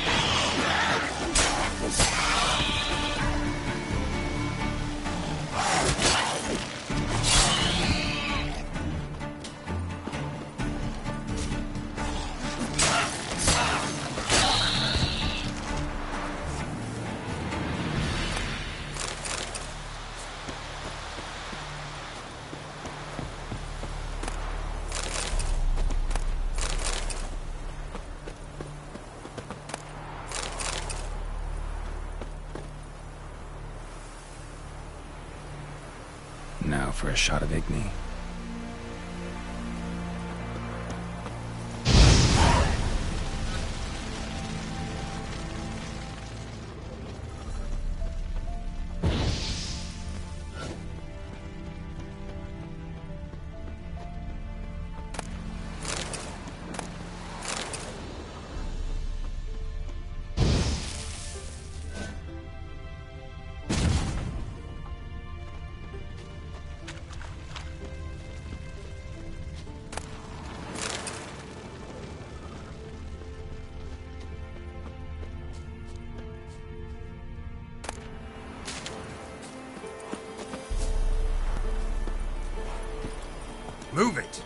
Now for a shot of Igni. Move it!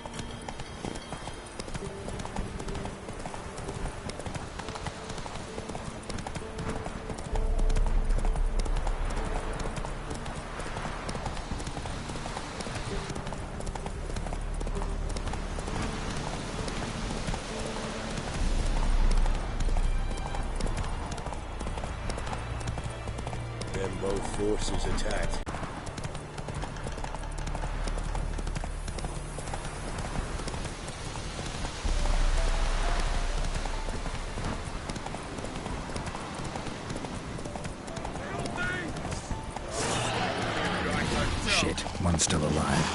Then both forces attacked. Shit, one's still alive.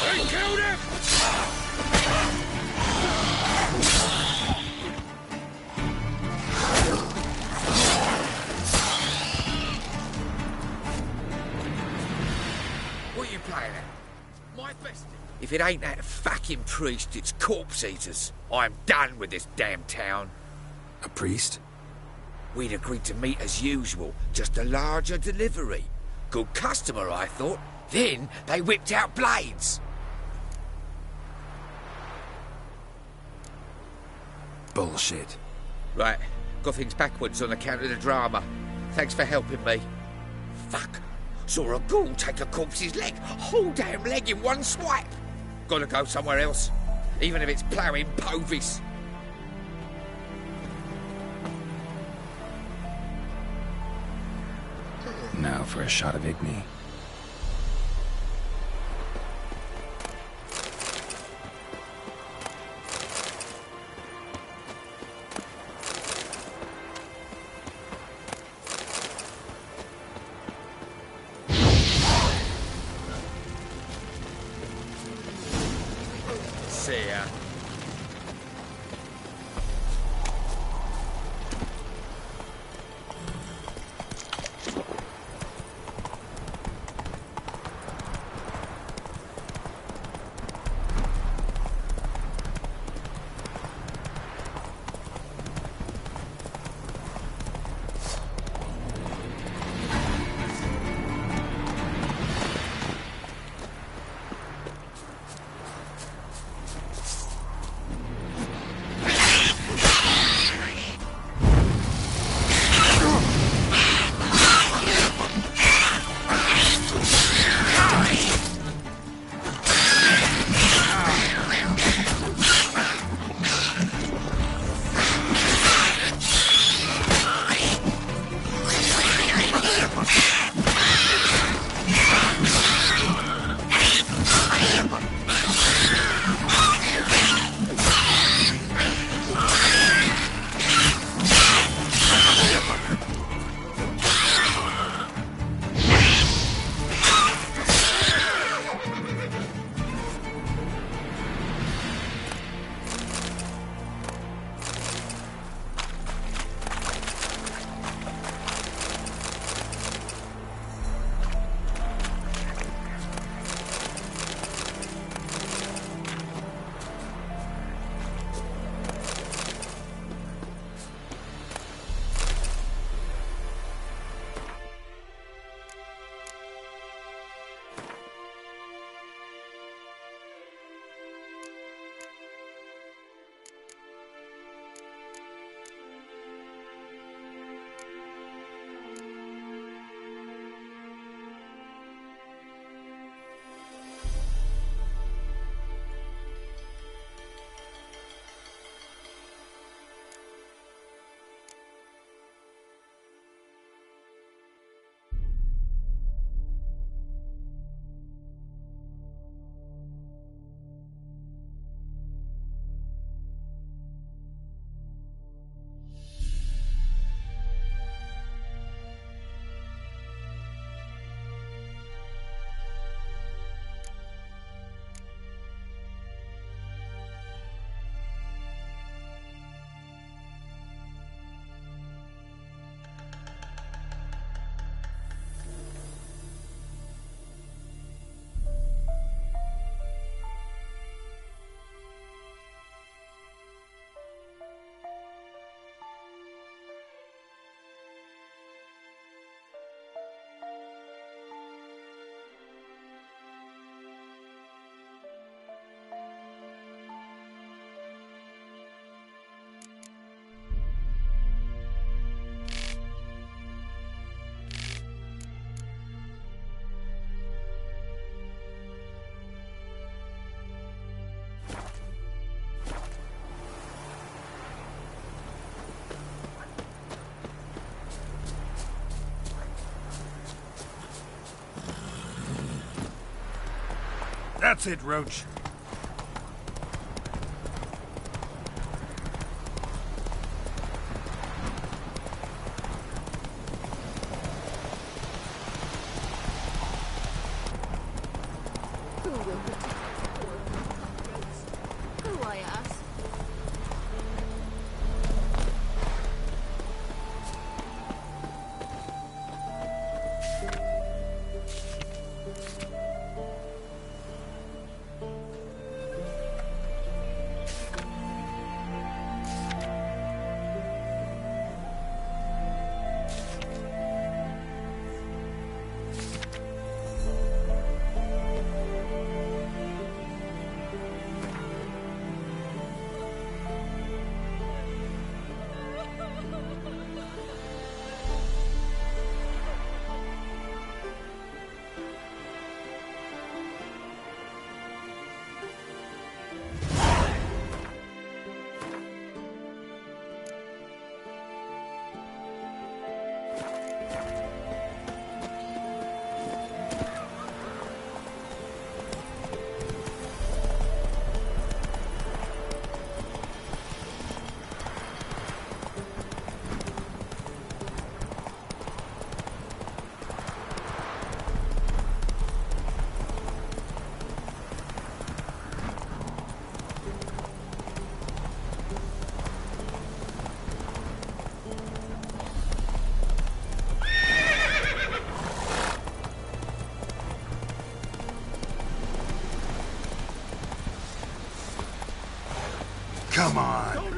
They killed him! What are you playing at? My best. If it ain't that fucking priest, it's corpse eaters. I'm done with this damn town. A priest? We'd agreed to meet as usual, just a larger delivery. Good customer, I thought. Then they whipped out blades. Bullshit. Right, got things backwards on account of the drama. Thanks for helping me. Fuck. Saw a ghoul take a corpse's leg, whole damn leg in one swipe. Gotta go somewhere else, even if it's ploughing Povis. Now for a shot of Igni. See ya. That's it, Roach. Come on.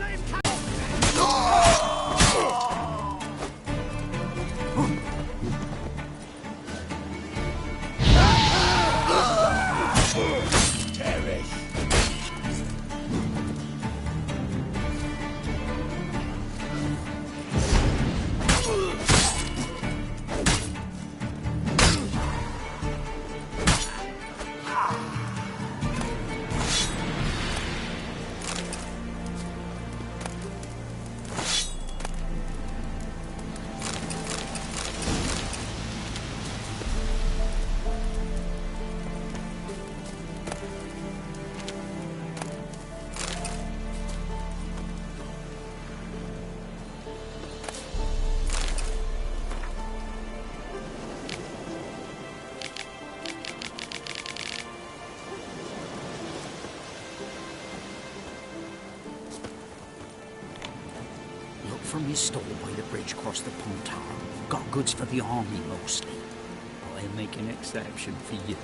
From his stall by the bridge across the Pontar. Got goods for the army mostly. I'll make an exception for you.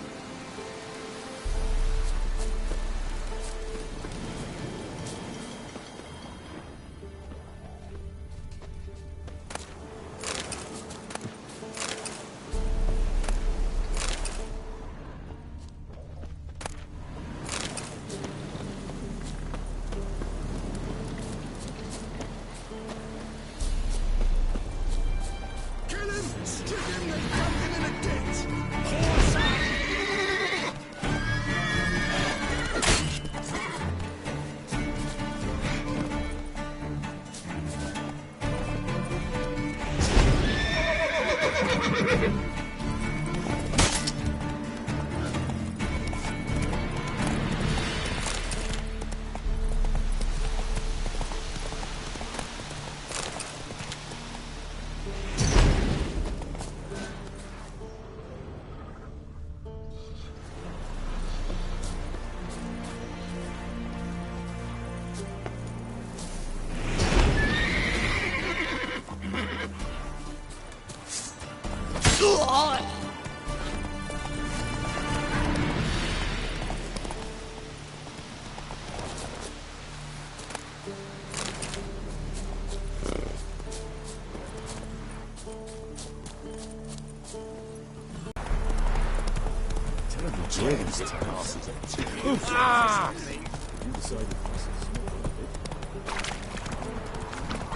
Ah!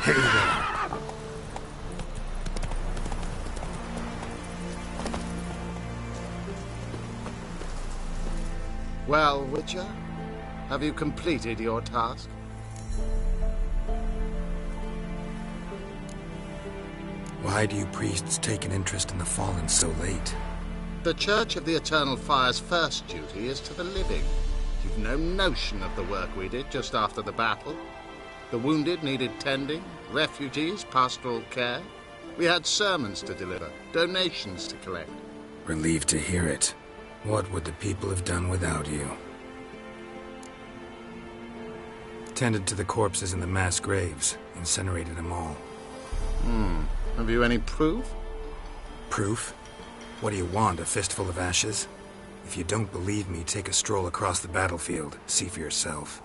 Hey there. Well, Witcher, have you completed your task? Why do you priests take an interest in the Fallen so late? The Church of the Eternal Fire's first duty is to the living. You've no notion of the work we did just after the battle. The wounded needed tending, refugees, pastoral care. We had sermons to deliver, donations to collect. Relieved to hear it. What would the people have done without you? Tended to the corpses in the mass graves, incinerated them all. Have you any proof? Proof? What do you want, a fistful of ashes? If you don't believe me, take a stroll across the battlefield. See for yourself.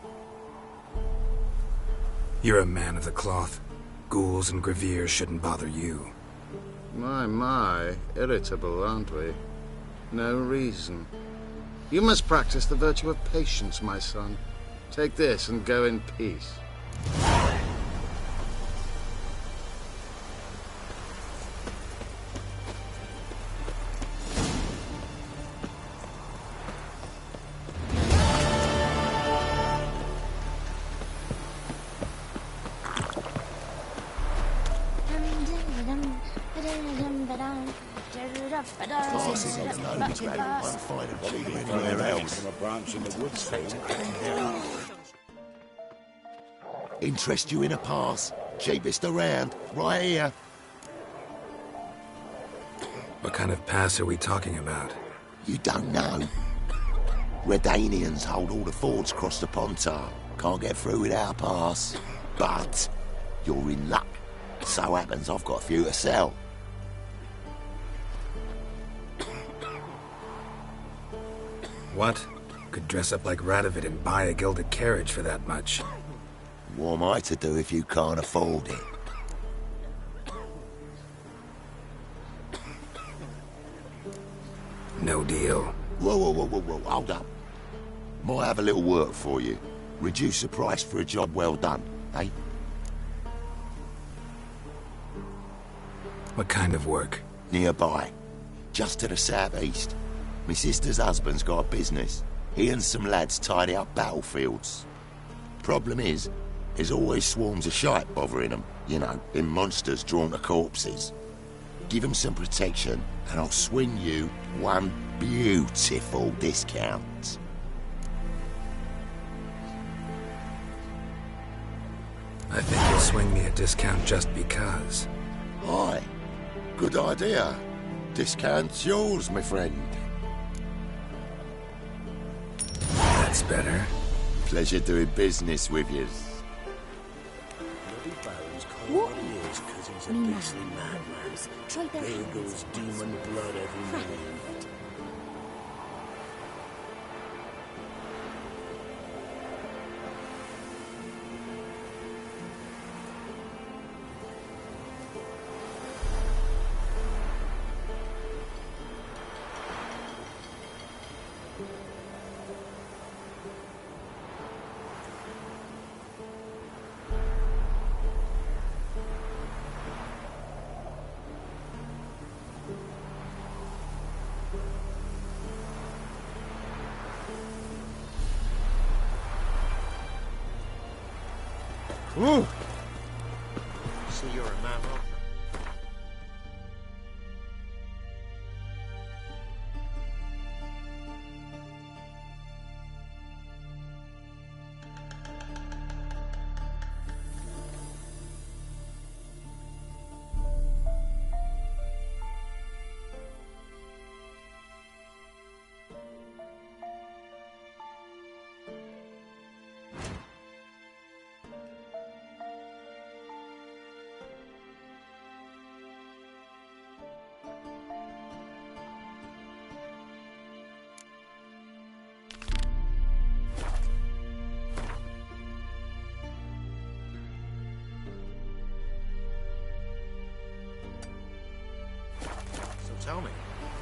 You're a man of the cloth. Ghouls and Graveers shouldn't bother you. My, irritable, aren't we? No reason. You must practice the virtue of patience, my son. Take this and go in peace. Interest you in a pass? Cheapest around, right here. What kind of pass are we talking about? You don't know. Redanians hold all the fords across the Pontar. Can't get through without a pass. But you're in luck. So happens I've got a few to sell. What? Could dress up like Radovid and buy a gilded carriage for that much. What am I to do if you can't afford it? No deal. Whoa, hold up. Might have a little work for you. Reduce the price for a job well done, eh? What kind of work? Nearby. Just to the southeast. My sister's husband's got a business. He and some lads tidy up battlefields. Problem is, there's always swarms of shite bothering them. You know, them monsters drawn to corpses. Give them some protection, and I'll swing you one beautiful discount. I think you'll swing me a discount just because. Aye. Good idea. Discount's yours, my friend. That's better. Pleasure doing business with you. What? Because he's a beastly madman. There goes demon blood every morning. Ooh. See, you're a man. Tell me.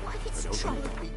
What if it's I don't trouble? know.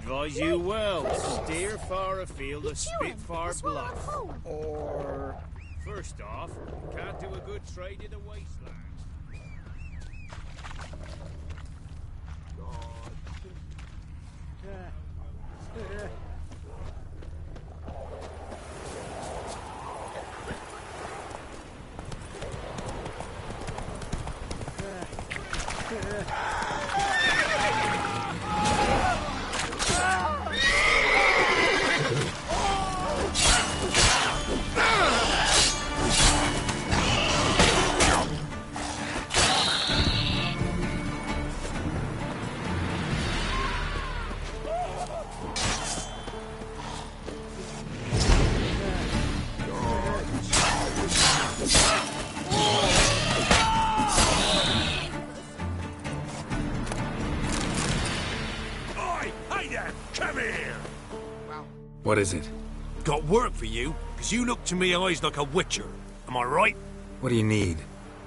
advise you well. Steer far afield of Spitfire Bluff. Or... First off, can't do a good trade in the wasteland. What is it? Got work for you, because you look to me eyes like a witcher. Am I right? What do you need?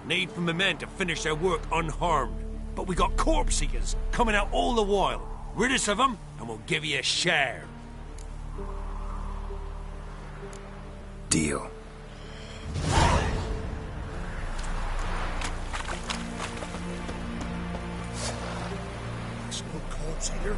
Need for my men to finish their work unharmed. But we got corpse seekers coming out all the while. Rid us of them, and we'll give you a share. Deal. There's no corpse here.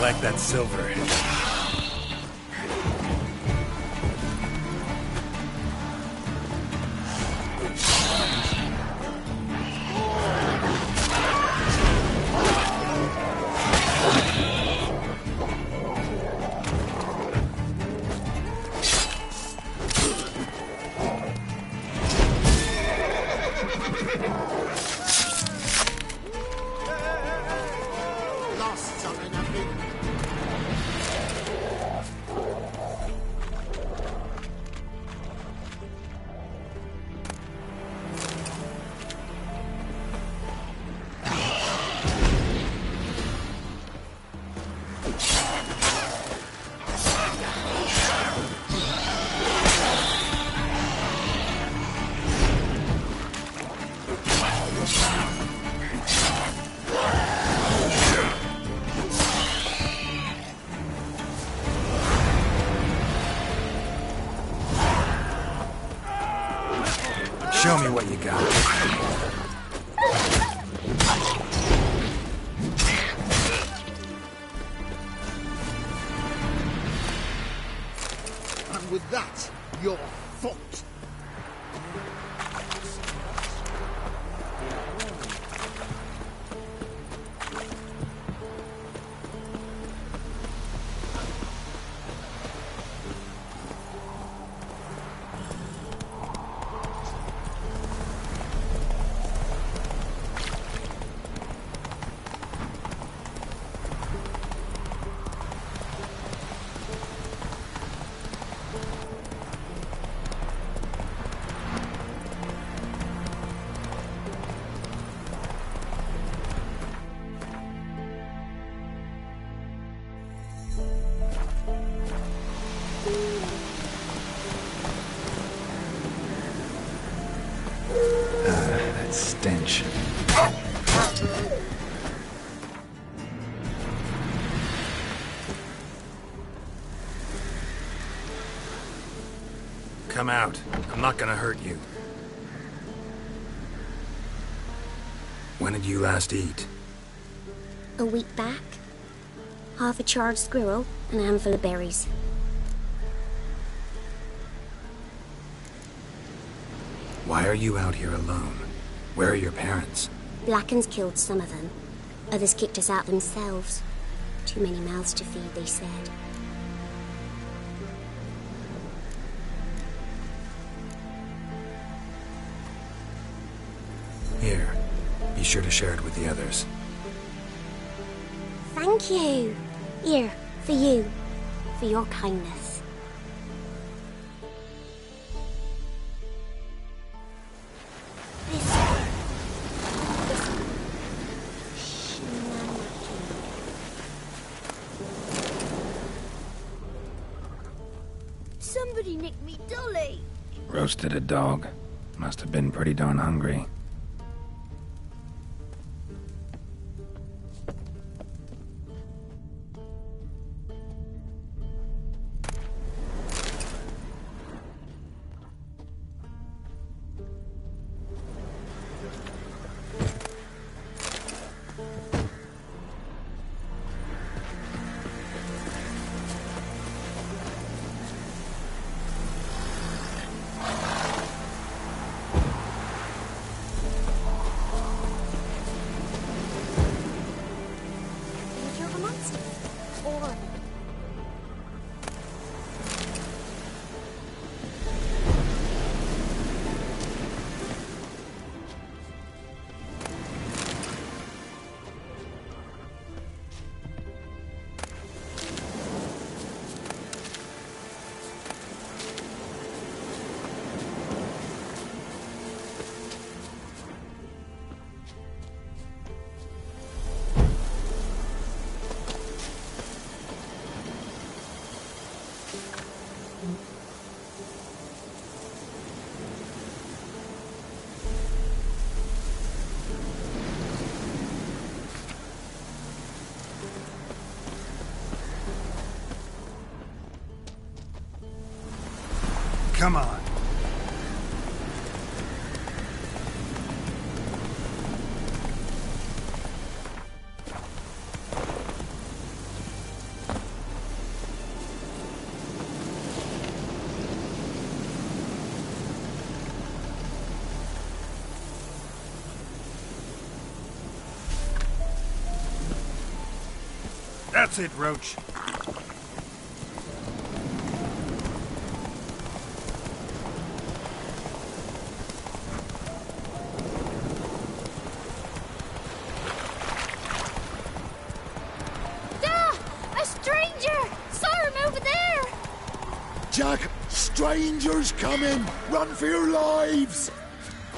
Like that silver. Lost something, I think. Show me what you got. And with that, you're fucked. That stench. Come out. I'm not gonna hurt you. When did you last eat? A week back. Half a charred squirrel and a handful of berries. Why are you out here alone? Where are your parents? Blackens killed some of them. Others kicked us out themselves. Too many mouths to feed, they said. Here. Be sure to share it with the others. Thank you. Here, for you. For your kindness. Somebody nicked me dolly. Roasted a dog. Must have been pretty darn hungry. Come on. That's it, Roach. Jack, strangers coming! Run for your lives!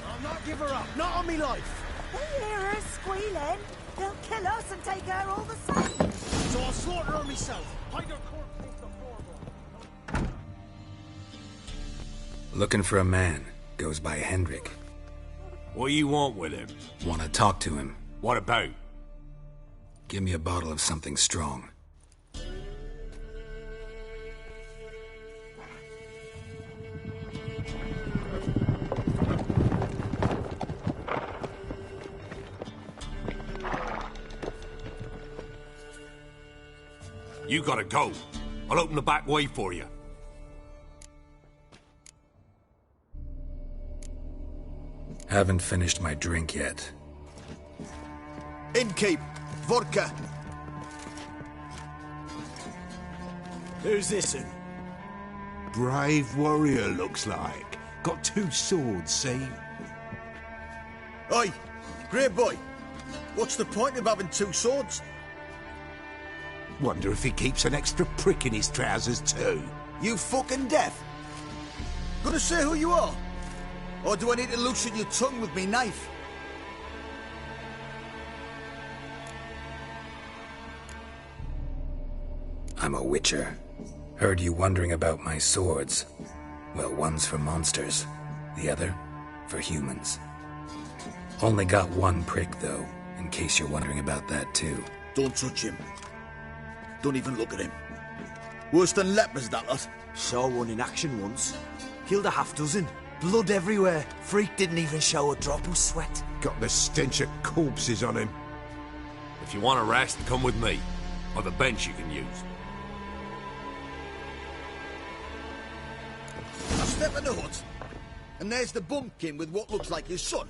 I'll not give her up, not on me life. They hear her squealing. They'll kill us and take her all the same. So I'll slaughter her myself. Hide her corpse beneath the floorboard. Looking for a man. Goes by Hendrik. What you want with him? Want to talk to him. What about? Give me a bottle of something strong. You gotta go. I'll open the back way for you. Haven't finished my drink yet. Innkeep, vodka. Who's this in? Brave warrior, looks like. Got 2 swords, see? Oi, great boy. What's the point of having 2 swords? Wonder if he keeps an extra prick in his trousers too. You fucking deaf? Gonna say who you are? Or do I need to loosen your tongue with me knife? I'm a witcher. Heard you wondering about my swords. Well, one's for monsters, the other for humans. Only got 1 prick, though, in case you're wondering about that, too. Don't touch him. Don't even look at him. Worse than lepers, that lot. Saw one in action once. Killed a half dozen. Blood everywhere. Freak didn't even show a drop of sweat. Got the stench of corpses on him. If you want a rest, come with me. I've a bench you can use. I step in the hut, and there's the bumpkin with what looks like his son.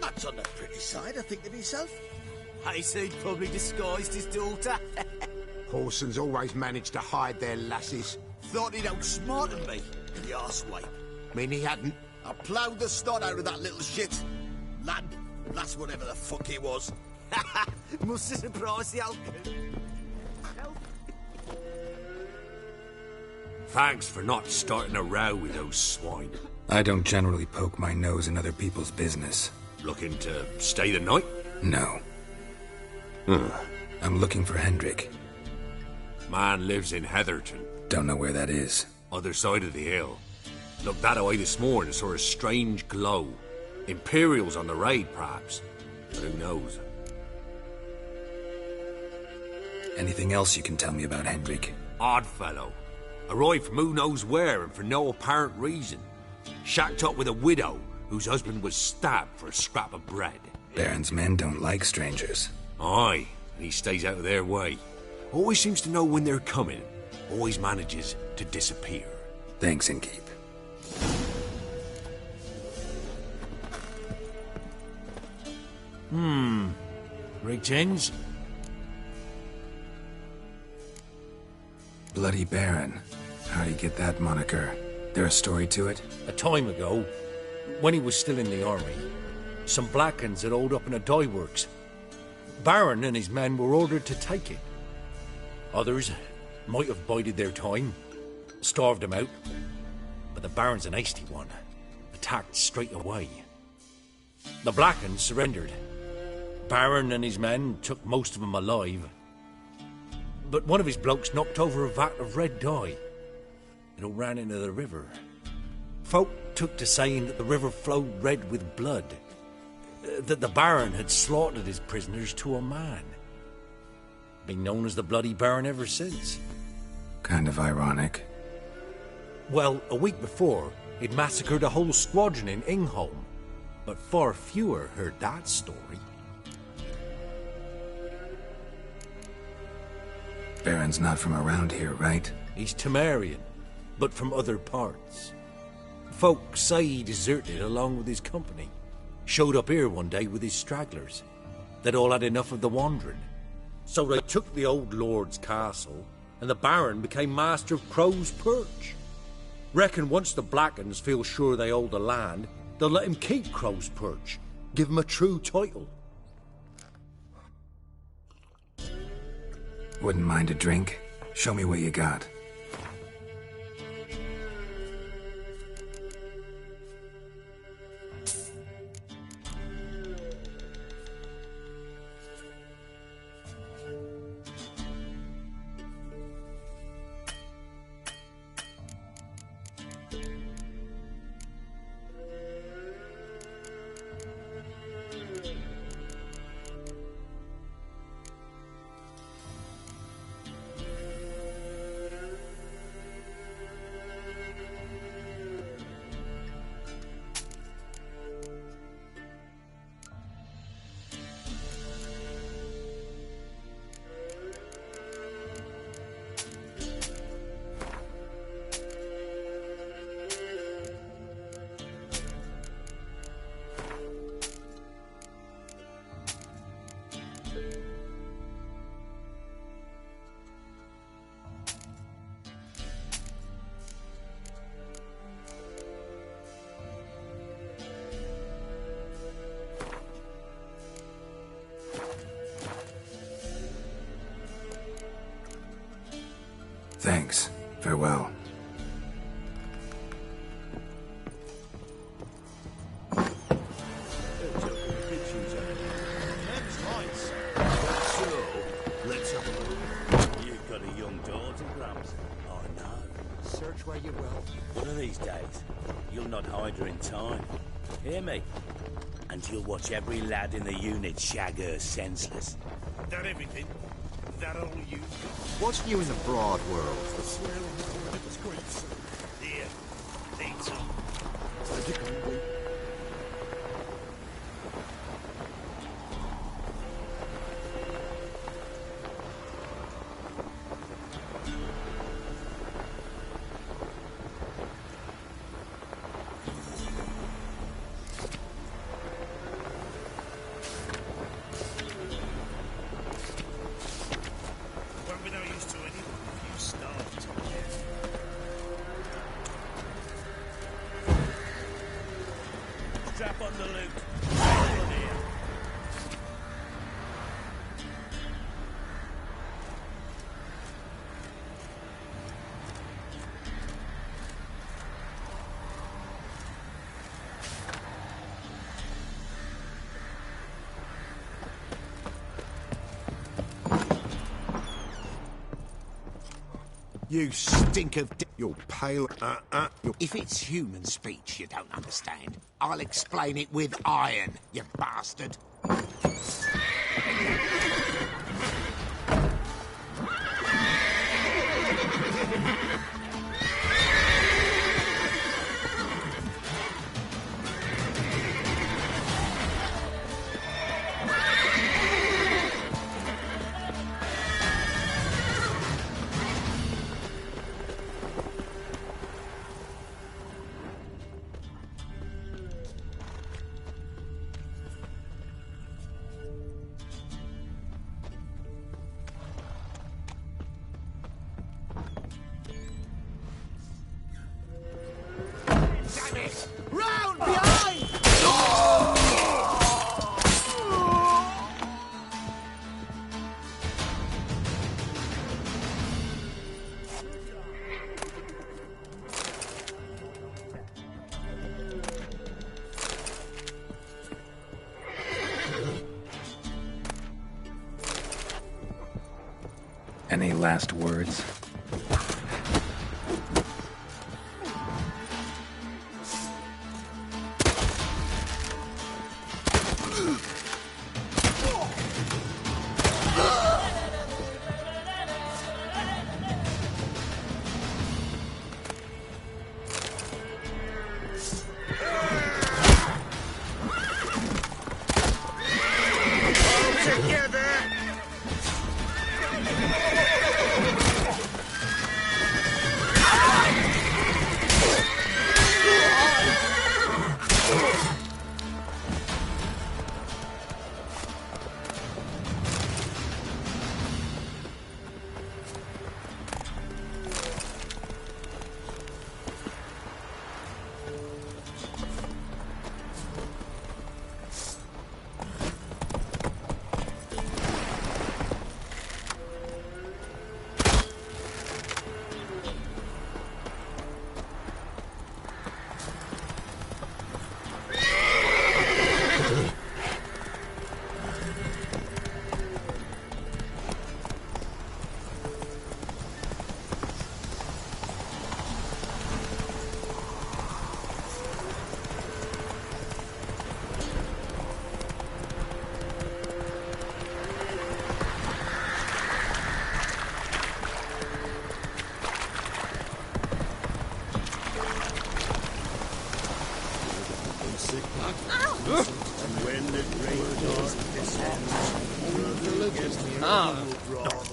That's on the pretty side, I think to myself. I say he'd probably disguised his daughter. Horson's always managed to hide their lasses. Thought he'd outsmarted me, the arsewipe. Mean he hadn't? I ploughed the snot out of that little shit. Lad, that's whatever the fuck he was. Must have surprised the alcohol. Thanks for not starting a row with those swine. I don't generally poke my nose in other people's business. Looking to stay the night? No. I'm looking for Hendrik. Man lives in Heatherton. Don't know where that is. Other side of the hill. Looked that away this morning, saw a strange glow. Imperials on the raid, perhaps. But who knows? Anything else you can tell me about Hendrik? Odd fellow. Arrived from who knows where and for no apparent reason. Shacked up with a widow whose husband was stabbed for a scrap of bread. Baron's men don't like strangers. Aye, and he stays out of their way. Always seems to know when they're coming. Always manages to disappear. Thanks, Innkeep. Greetings. Bloody Baron. How'd he get that moniker? There a story to it? A time ago, when he was still in the army, some Blackens had holed up in a dye works. Baron and his men were ordered to take it. Others might have bided their time, starved him out, but the Baron's an hasty one, attacked straight away. The Blackens surrendered. Baron and his men took most of them alive, but one of his blokes knocked over a vat of red dye. It all ran into the river. Folk took to saying that the river flowed red with blood, that the Baron had slaughtered his prisoners to a man. Been known as the Bloody Baron ever since. Kind of ironic. Well, a week before, he'd massacred a whole squadron in Ingholm, but far fewer heard that story. Baron's not from around here, right? He's Temerian, but from other parts. Folk say he deserted along with his company. Showed up here one day with his stragglers. They'd all had enough of the wandering. So they took the old lord's castle, and the Baron became master of Crow's Perch. Reckon once the Blackens feel sure they hold the land, they'll let him keep Crow's Perch, give him a true title. Wouldn't mind a drink? Show me what you got. Thanks. Farewell. Let's have a look. You've got a young daughter, Gramps. I know. Search where you will. One of these days, you'll not hide her in time. Hear me? And you'll watch every lad in the unit shag her senseless. That everything? That all you got? What's new in the broad world? The swell of the squeaks. Here. You stink of... You're pale... If it's human speech you don't understand, I'll explain it with iron, you bastard. Round behind! Any last words?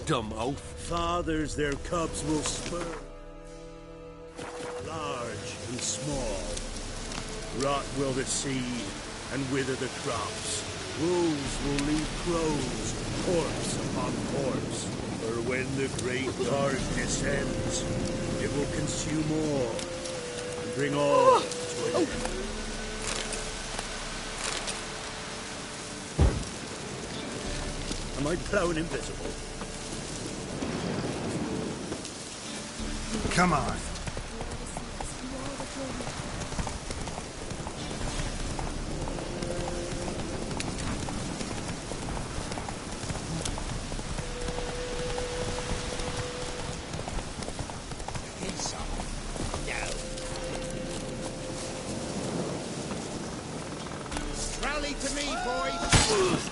Dumb oaf. Fathers their cubs will spur. Large and small. Rot will the seed and wither the crops. Wolves will leave crows, corpse upon corpse. For when the great dark descends, it will consume all and bring all to an end. Am I plowing invisible? Come on. Rally to me, boys!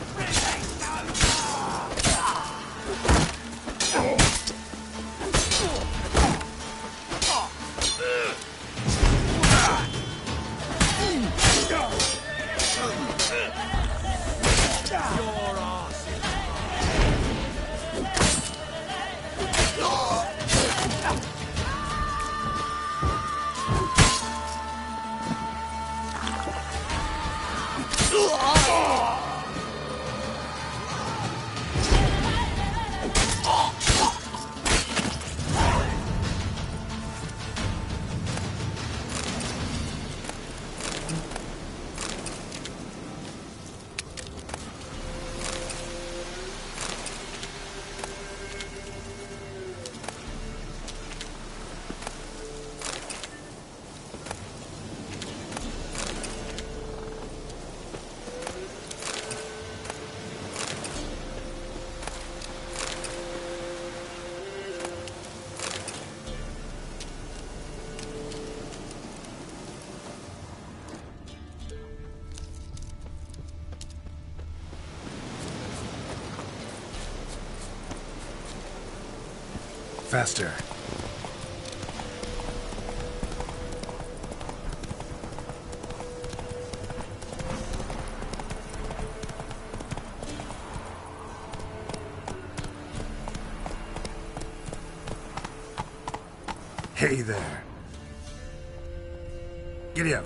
faster. Hey there. Giddy up.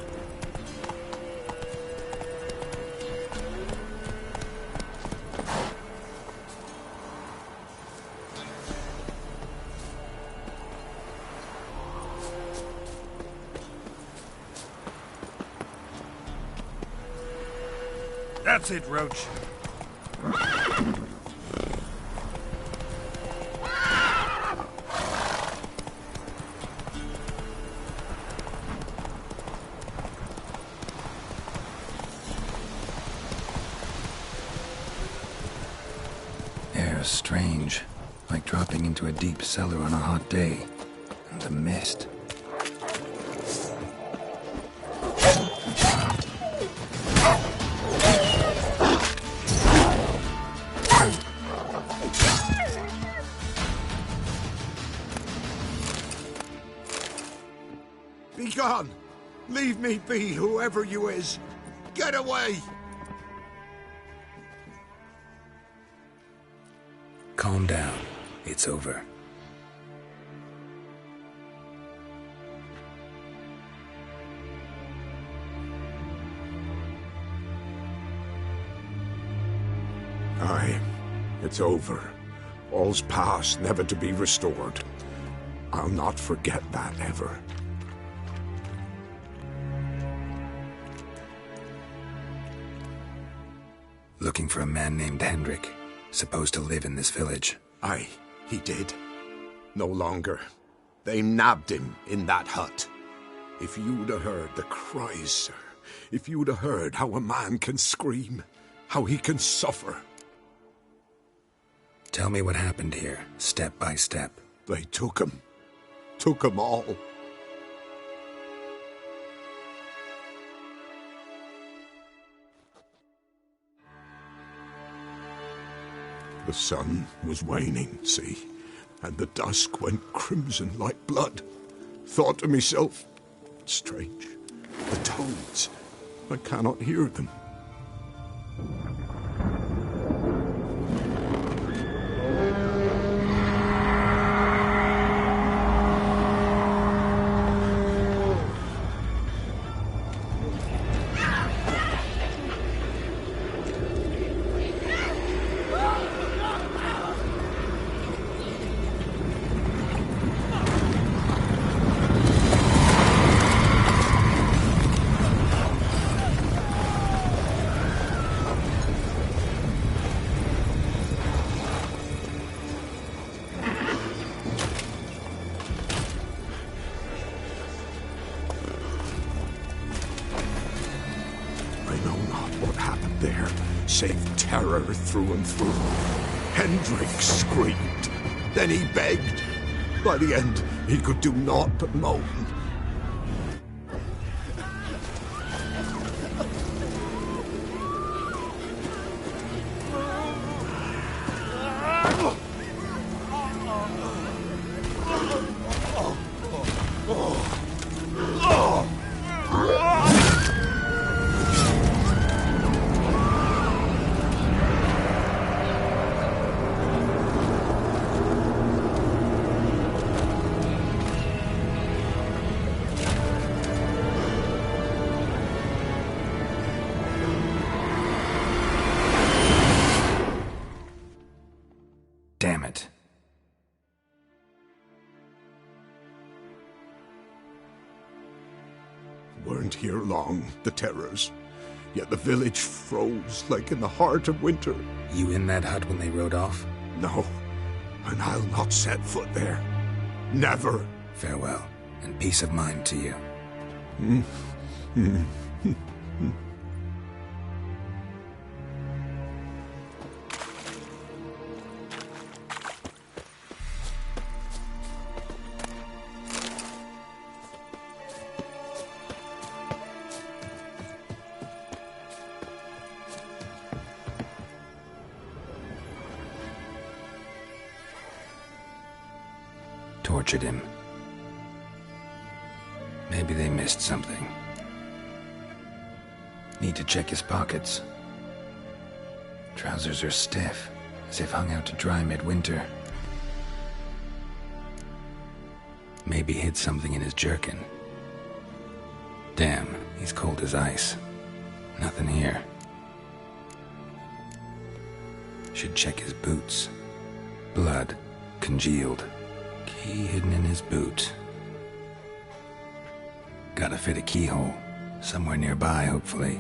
That's it, Roach. Air's strange, like dropping into a deep cellar on a hot day. And the mist. Be gone! Leave me be, whoever you is! Get away! Calm down. It's over. Aye, it's over. All's past, never to be restored. I'll not forget that ever. Looking for a man named Hendrik, supposed to live in this village. Aye, he did. No longer. They nabbed him in that hut. If you'd have heard the cries, sir. If you'd have heard how a man can scream, how he can suffer. Tell me what happened here, step by step. They took him. Took him all. The sun was waning, see, and the dusk went crimson like blood. Thought to myself, strange, the toads, I cannot hear them. Save terror through and through. Hendrik screamed. Then he begged. By the end, he could do naught but moan. Damn it. Weren't here long, the terrors. Yet the village froze like in the heart of winter. You in that hut when they rode off? No, and I'll not set foot there. Never. Farewell, and peace of mind to you. tortured him. Maybe they missed something. Need to check his pockets. Trousers are stiff, as if hung out to dry midwinter. Maybe hid something in his jerkin. Damn, he's cold as ice. Nothing here. Should check his boots. Blood, congealed. Key hidden in his boot. Gotta fit a keyhole. Somewhere nearby, hopefully.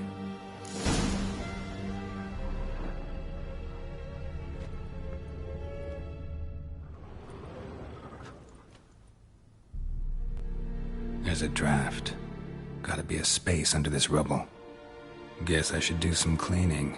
There's a draft. Gotta be a space under this rubble. Guess I should do some cleaning.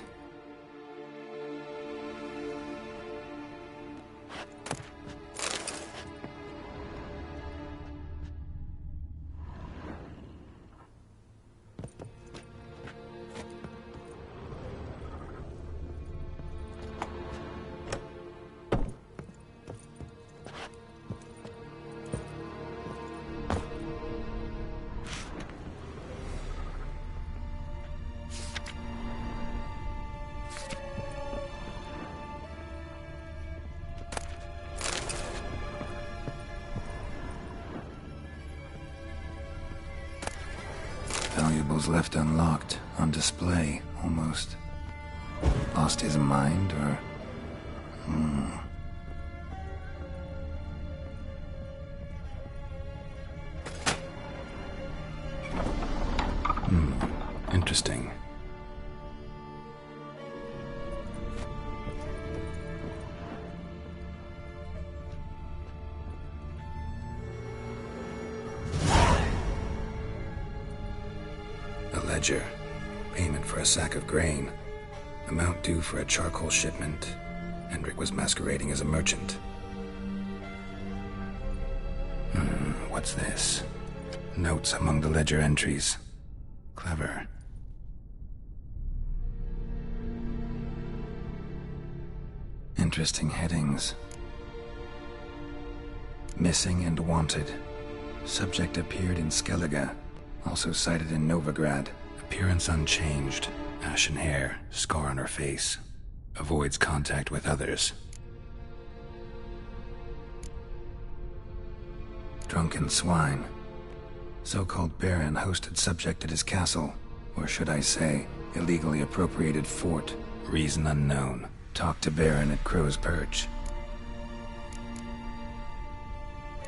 Valuables left unlocked, on display, almost. Lost his mind, or... Interesting. A ledger. Payment for a sack of grain. Amount due for a charcoal shipment. Hendrik was masquerading as a merchant. What's this? Notes among the ledger entries. Clever. Interesting headings. Missing and wanted. Subject appeared in Skellige. Also sighted in Novigrad. Appearance unchanged. Ashen hair, scar on her face. Avoids contact with others. Drunken swine. So-called Baron hosted subject at his castle. Or should I say, illegally appropriated fort. Reason unknown. Talked to Baron at Crow's Perch.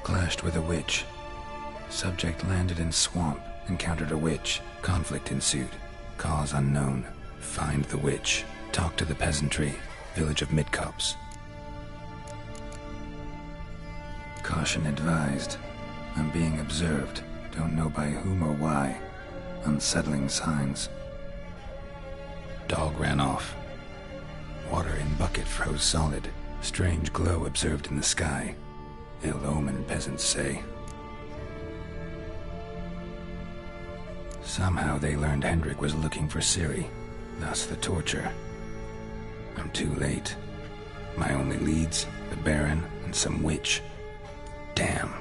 Clashed with a witch. Subject landed in swamp. Encountered a witch. Conflict ensued. Cause unknown. Find the witch. Talk to the peasantry. Village of Midcopse. Caution advised. I'm being observed. Don't know by whom or why. Unsettling signs. Dog ran off. Water in bucket froze solid. Strange glow observed in the sky. Ill omen, peasants say. Somehow they learned Hendrik was looking for Ciri. Thus the torture. I'm too late. My only leads, the Baron and some witch. Damn.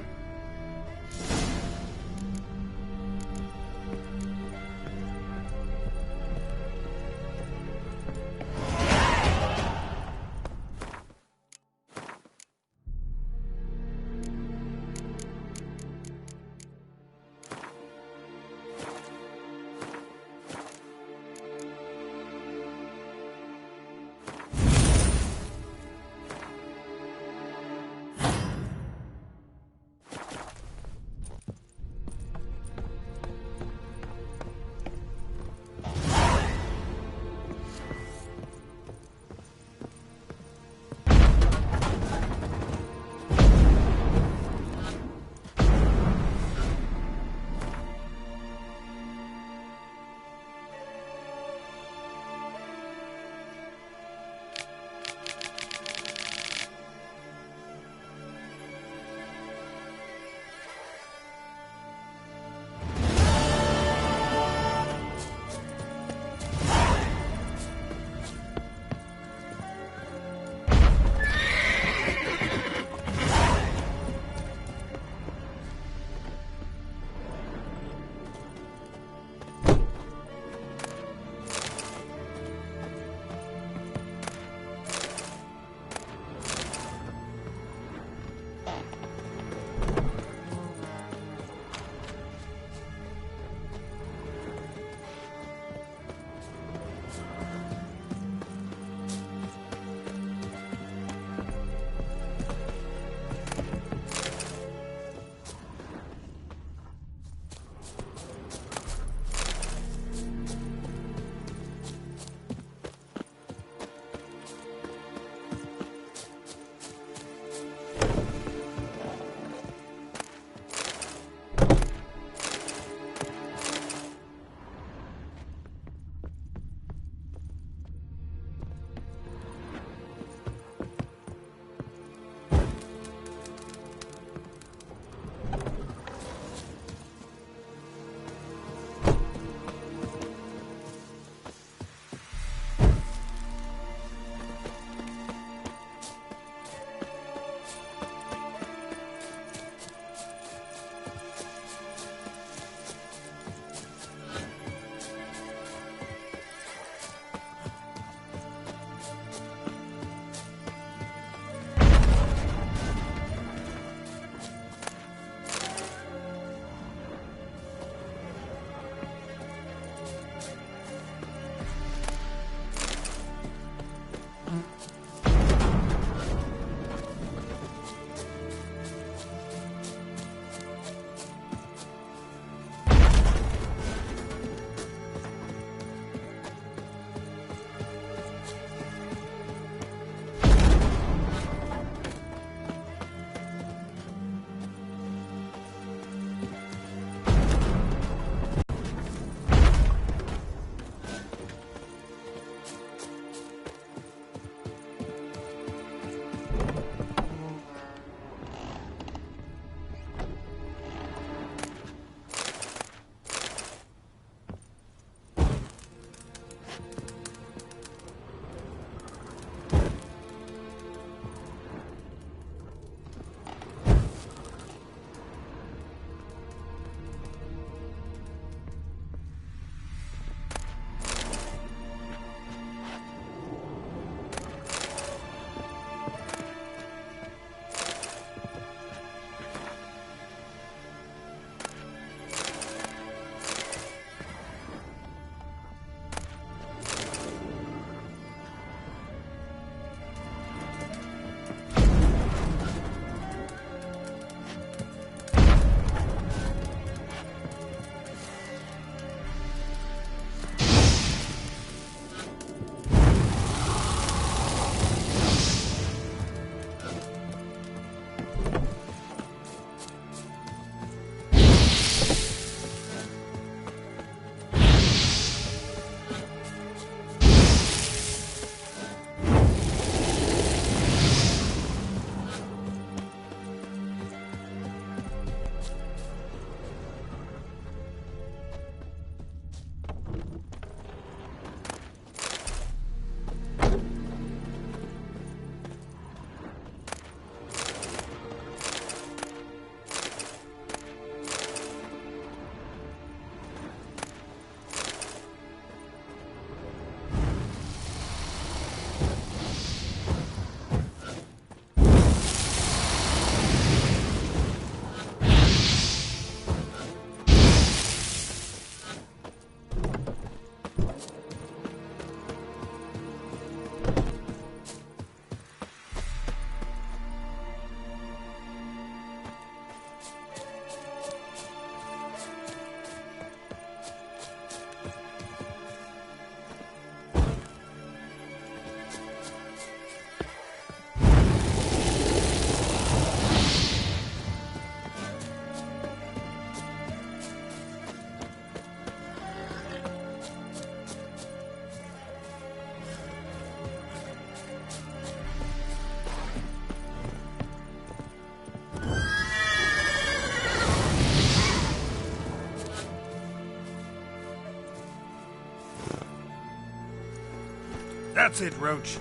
That's it, Roach.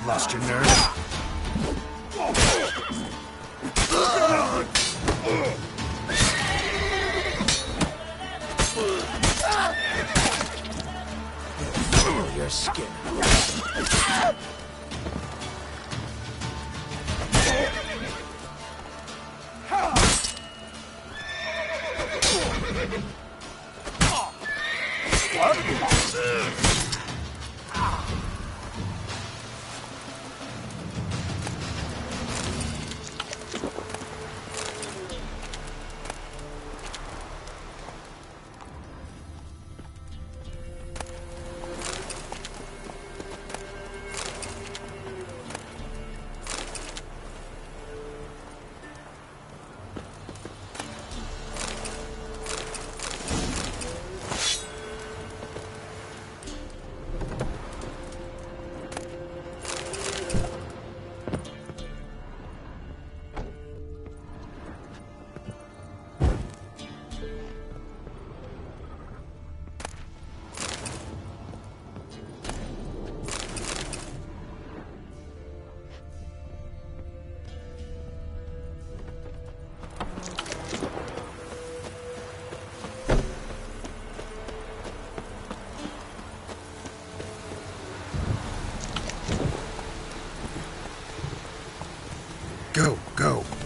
Lost your nerve? Your skin. Go, go.